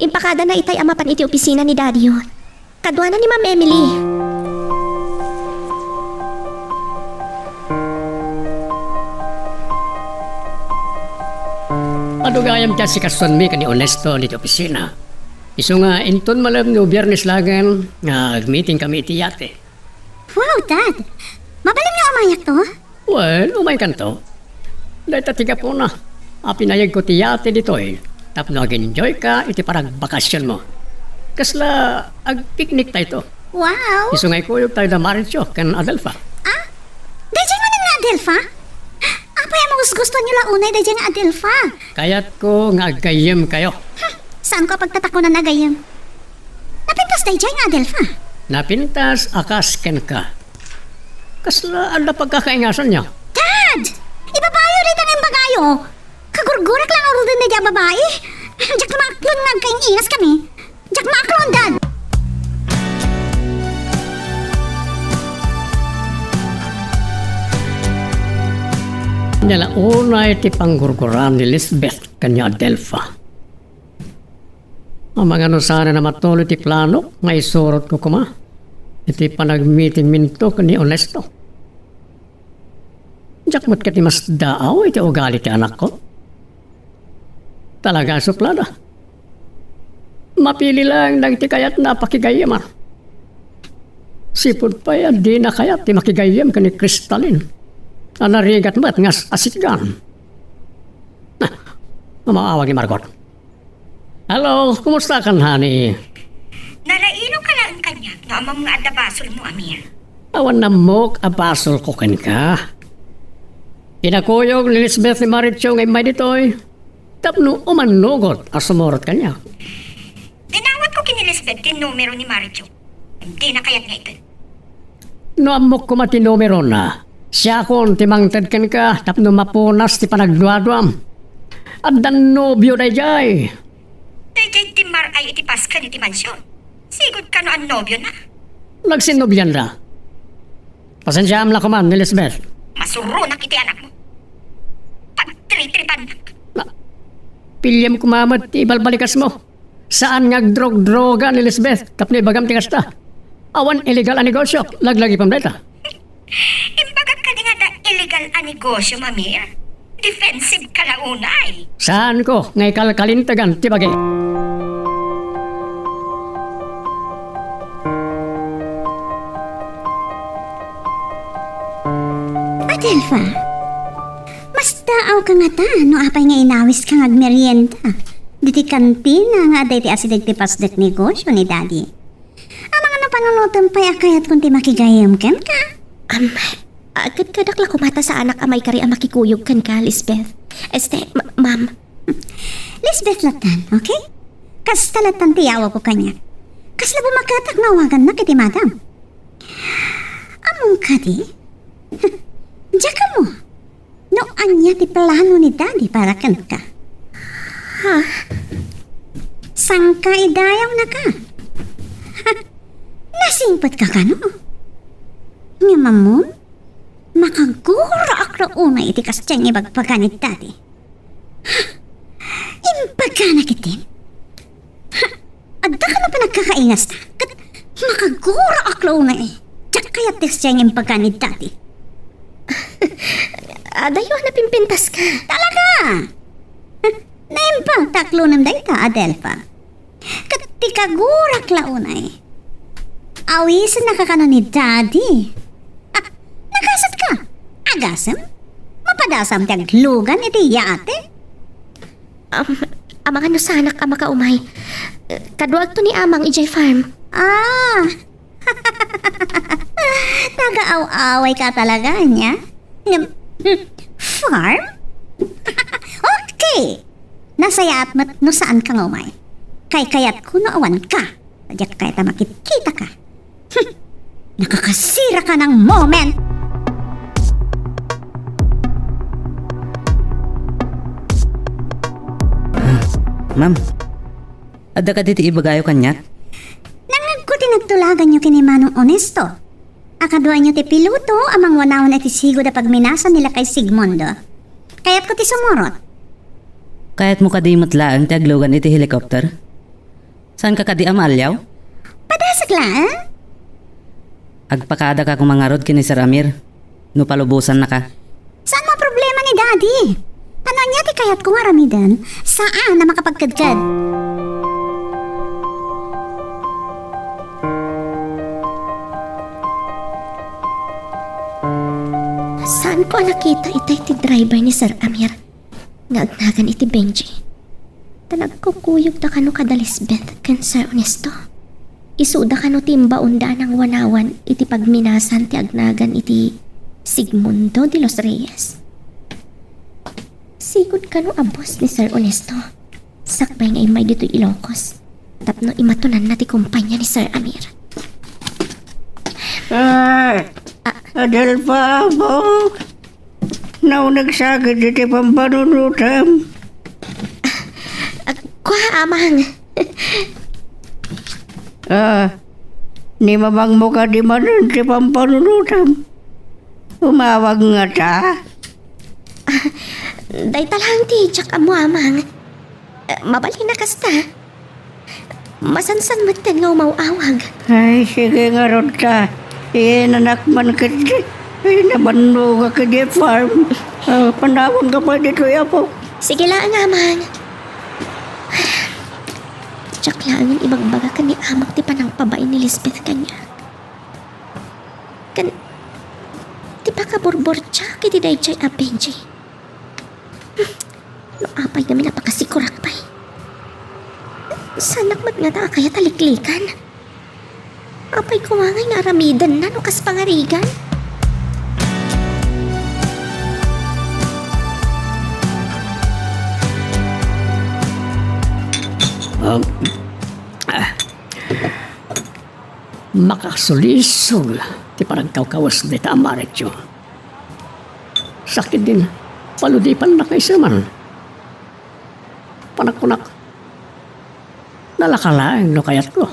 Impakada na itay amapan iti opisina ni Daddy yo. Kadwa na ni Ma'am Emily.
Adugayam dyan si Kaston mi kani Onesto niti opisina. Iso nga inton malam no biyernes lagan nga meeting kami iti yate.
Wow, Dad! Mabalim nga umayak to?
Well, umay kanto. Dahil tatiga po na. Pinayag ko ti yate dito eh. Tapno ag-enjoy ka iti parang bakasyon mo. Kasla ag-picnic tayo to.
Wow!
Iso nga ikuyog tayo na Marityo kan Adelpha.
Dahil nga nga Adelpha? Apa yung mga gusto nyo lang unay dahil nga Adelpha?
Kaya't ko nga agayem kayo.
Saan ko pagtatako na nagayam? Napintas dahil nga Adelpha?
Napintas akas ken ka. Kasla ada pagkakaingasan niyo.
Dad! Ibabayo rin ang bagay kayo. Kagurgurak lang ang rudin na dyan babae. Diyak maaklon nga kayong ingas kami. Diyak maaklon, Dad.
Nila unay ti panggurguran ni Lisbeth kanya Adelfa. Ang mga sana na matuloy ti plano, nga isurot ko kuma. Iti panag-meeting minto ni Honesto. Diyak mo't kati mas daaw iti ugali ti anak ko. Talaga suplada. Mapili lang nagti kayat na pakigayam. Sipod pa yan, di na kayat ti makigayam ka ni Crystalline. Anarigat mo't ngas asitgan. Maawag ni Margot. Hello, kumusta kan, honey?
Nalaino ka lang kanya, no amang nga adabasol mo, Amir.
Awan na mok abasol ko kan ka. Kinakuyog ni Lisbeth ni Maricho ngay may ditoy. Tapno umanugot asumorot kanya.
Dinawat ko kini Lisbeth tin numero ni Maricho. Hindi na kayat nga ito.
No amok ko matinumero na. Siya kon timangtad kan ka tapno mapunas ti panagduadwam. At dan nobyo day jay.
Dayjay timar ay itipas ka ni ti mansyon. Sigod ka no ang nobyo na.
Nagsinobyan na. Pasensya amla ko man ni Lisbeth.
Masuro na kiti anak mo. Pagtritripan na.
Pilyam kumamat ti ibalbalikas mo. Saan nga drog-droga ni Lisbeth tapno ibagam ti kasta. Awan illegal a negosyo. Laglagi pamdeta.
Imbagat ka di nga da illegal a negosyo, Mamir. Defensive ka na unay.
Saan ko ngay kalkalintagan ti bagay.
Adelfa, mas daaw ka nga ta, no apay nga inawis ka nga agmerienda. Diti kantina nga aday ti asidag ti pasdak negosyo ni Daddy. Ang mga napanunutan pa'y akayat kung ti makigayam ken ka.
Agad kadakla kumata sa anak amay kari ang makikuyog kan ka, Lisbeth. Ma'am.
Lisbeth latan, okay? Kas talatan tiyawa ko kanya. Kas labo makatak nawagan na kiti madam. Among ka di? Diyan mo. No anya ti plano ni Daddy para kan ka.
Ha?
Sangka idayaw na ka. Nasingpat ka kano? Nga mamon, makagura akra una iti kastyang ibagpaganit Daddy. Impagana kitin? Adda ka na pa nagkakaingas na. Kat makagura akra una eh. Diyak kaya kastyang impagganit Daddy.
Dayo na pimpintas ka.
Talaga! Naimpang taklo ng dayta, Adelfa. Kati kagurak launay. Awisan na kakano ni Daddy. Nagasat ka. Agasam? Mapadasam tiyag lugan iti yate?
Amang ano sanak ama ka umay. Kaduag to ni amang ijay farm.
Nag-aaw-away ka talaga niya? Farm? Okay. Nasayat mo't no saan ka ngumay. Kayat ko naawan ka. Sadyak kaya ta makikita ka. Nakakasira ka ng moment.
Ma'am, adda ka diti ibagayo kanyat?
Nangagkuti nagtulagan nyo kini Manong Honesto. Akadwa nyo ti piluto amang wanawon at isigo da pagminasan nila kay Sigmundo. Kaya't ko ti sumurot.
Kahit mo kadimot laang ti aglogan iti helicopter? Saan ka kadi amalyaw?
Padasak lang,
Agpakada ka kumangarod kini Sir Amir. No palubusan na ka.
Saan mo problema ni Daddy? Ano niya ti kayat kong aramidan? Saan na makapagkadkad?
Saan ko nakita itay ti driver ni Sir Amir? Naagnagan iti Benji. Tanagkukuyog da kano kada Lisbeth kan Sir Honesto. Isuda kano timbaunda ng wanawan iti pagminasan ti agnagan iti Sigmundo de los Reyes. Sigud kano abos ni Sir Honesto. Sakbay nga imay dito Ilocos. Tapno imatunan na ti kumpanya ni Sir Amir.
Adelfa, bok. nagsagad iti pampanunutam.
Kuha, amang.
Ni mamang mo ka di manan ti pampanunutam. Umawag nga ta.
Day talang ti, tsak amo, amang. Mabali na kasta. Masansan matan nga umawawag.
Ay, sige nga ron ta. Nanakman ka di. Ay, nabando ka di farm. Panahon ka pa dito, yapo.
Sige lang, amang. Tsak lang ibagbaga ka ni amak ti panang pabain ni Lisbeth kanya. Di pa ka burbor tsak iti day chay abenji. No apay namin napakasikurak pa'y. Sanak mat nga ta kaya taliklikan. Apay kumangay nga aramidan na no kas pangarigan.
Makasulisog. Ti parang kawkawas di tamaretyo. Sakit din. Paludipan na kay Saman. Panakkunak. Nalakalaeng no kayat ko.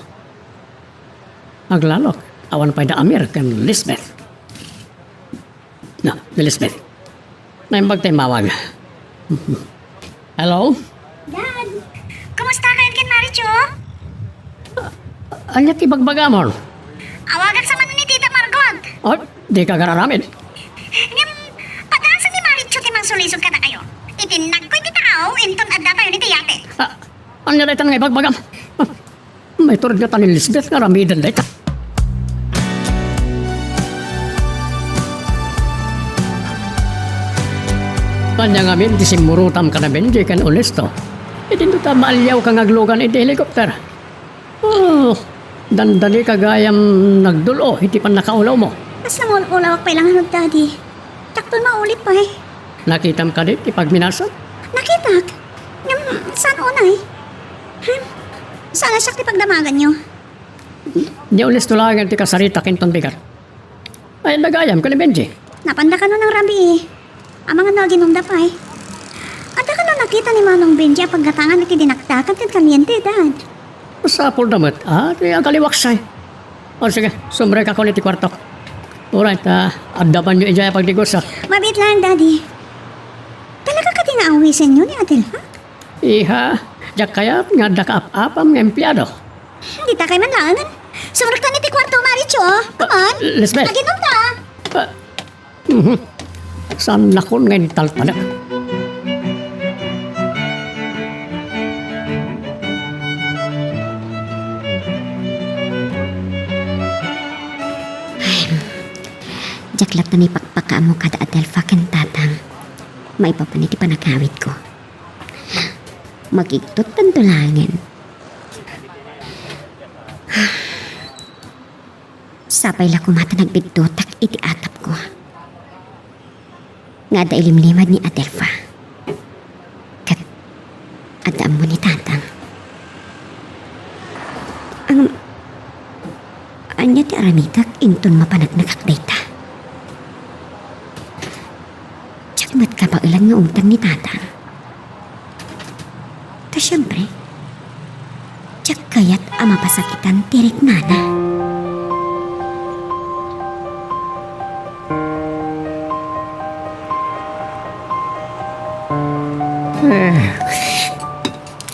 Aglalok. Awan pa'y da Amir kan Lisbeth. No, ni Lisbeth. Naimbag tayo mawag. Hello?
Dad, kumusta kayo kin Maricho?
Anya ti bagbagamon?
Awagak sa man ni Tita Margot.
Oh, di ka gararamid.
Ngam, pagkasa ni Maricho timang sulisog ka na kayo. Itinag ko iti tao, inton adda tayo ni Tiyate.
Anya dayta nga ibagbagam. May turod nga tanin Lisbeth nga ramidan dayta. Anya nga min, disimurutam ka na benji kan honesto. Itin ta maalyaw ka ngaglugan iti helikopter. Oh, dandali kagayam nagdulo, hindi pa nakaulaw mo.
Mas namululawak pa ilang hanod, Daddy. Takton maulit pa eh.
Nakitam ka dit, ipagminasan.
Nakitak. Saan unay? Sana siya pagdamagan nyo.
Di ulis tulagan ti kasarita kinton bigat. Ay, nagayam ka ni Benji.
Napanda ka nun ng rabi eh. Ang mga naginunda pa eh. Ata ka na nakita ni Manong Benji ang pagkatangan iti dinaktakan tin kalyente, Dad.
Sa puldamat, di ang kaliwaksay. O sige, sumbre ka ko ni ti kwartok. Alright, adapan nyo ijaya pagdigos
Mabit lang, Daddy. Talaga ka tinaawisin nyo ni Adel, ha?
Iha, jak kaya nga dakaap-apam ng empleyado.
Hindi ta kay manlangan. Sumulak ka ni ti kwarto, Maricho. Come on.
Lisbeth.
Naginom ta.
Saan lakon ngayon talpanak?
Jaklat na ni pakpaka mo kada Adelfa ken tatang. May papaniti panakawit ko. Magigtot tan tulangin. Sapay la kumata nagbigdotak iti atap ko. Nga da ilimlimad ni Adelfa. Kat adam mo ni tatang. Anya ti aramitak inton mapanagnak dayta. Tsak mat ka pa ilang nga umtang ni tatang. Ta syempre, tsak kayat ama pasakitan tirik nana.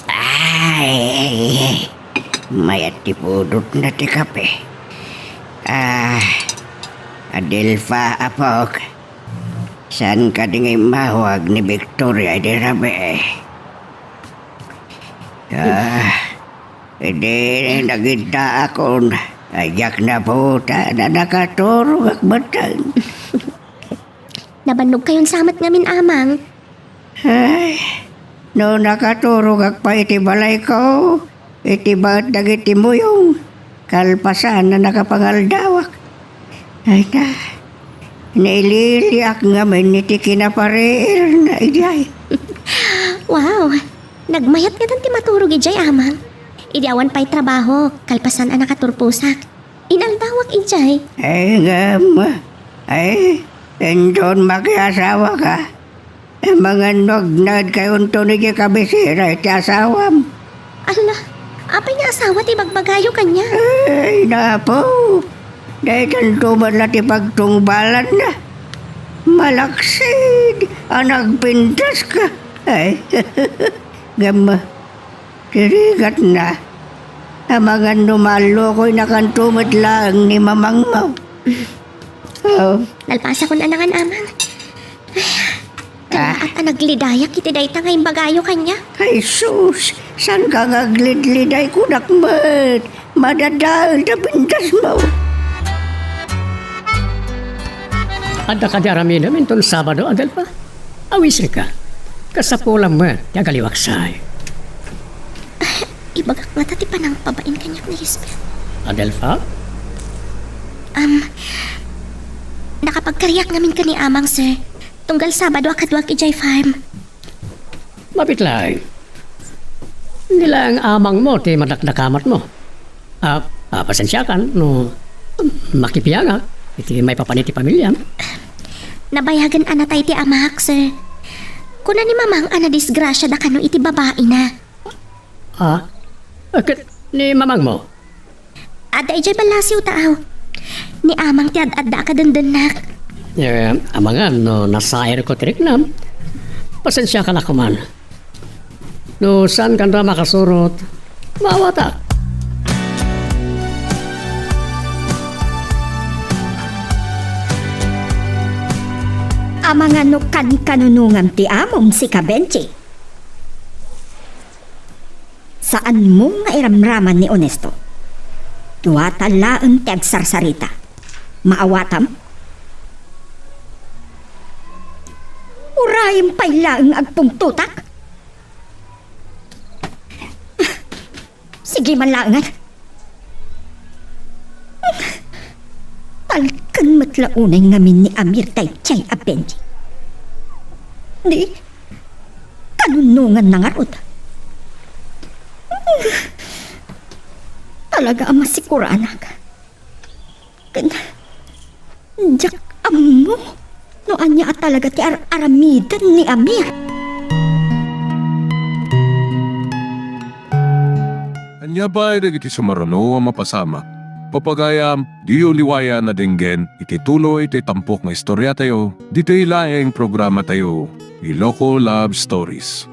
Ay, mayat ti pudot na ti kape. Adelfa apok. Saan ka dingay mahawag ni Victoria di rabe? Hindi nagita akon. Ayak na puta na nakaturog ak batang.
Nabanog kayon samat ngamin amang.
Ay, no nakaturog ak pa iti balay ko. Iti ba't dagiti mo yung kalpasan na nakapangaldawak. Ay na, naililiak nga man iti kinapareer na iday.
Wow, nagmayat nga ti maturog ijay amang. Idiawan pa'y trabaho, kalpasan ang nakaturpusak. Inaldawak ijay.
Ay nga ma, ay, Endon makiasawa ka. Mga nognad kayon to ni kabisira iti asawam.
Ala, apay nga asawa ti bagbagayo kanya.
Ay, napo. Dahil kanto man ti pagtungbalan na. Malaksid. Nagpintas ka. Ay, gama. Tirigat na. Ang mga numalo ko'y nakantumot lang ni mamang mo. Oh.
Nalpasa ko na nangan amang. At naglidayak iti dayta nga imbagayo kanya.
Ay, sus. San ka ngaglidliday ko nakmat? Madadahil na pintas mo.
Ada ka di aramino minton Sabado, Adelfa? Awisir ka. Kasapulang mo, yagaliwaksay.
Ibagak nga tati pa nang pabain kanya ni Hisbel.
Adelfa?
Nakapagkariyak namin ka ni amang, sir. Tunggal Sabado akadwag ijay farm.
Mapitlay. Nila ang amang mo, ti madakdakamat mo. Pasensya kan, no, makipiyanga. Iti may papaniti pamilya.
Nabayagan anatay ti amak, sir. Kuna ni mamang disgrasya da kano iti babae na.
Ni mamang mo?
Ada ijay balasiw taaw. Ni amang ti ad-adda ka dandanak.
Amangan, no, nasair ko tiriknam. Pasensya ka na kuman. No, saan ka na makasurot? Mawata.
Amang ano kan-kanunungan ti amom si Kabenchi. Saan mo nga iramraman ni Honesto? Duwatalaan ti agsarsarita. Maawatam? Urayang pailaang agpungtutak? Sige man laangan. Talkan matlaunay ngamin ni Amir tay Chay Abenji. Di, kanunungan na nga rod. Talaga ang masikuranak. Diyak amo, no anya at talaga ti aramidan ni Amir.
Anya ba ay iti sumarano ang mapasama? Papagayam, di uliwaya na dinggen, iti tuloy iti tampok nga istorya tayo, dito ilaeng programa tayo, Iloko Love Stories.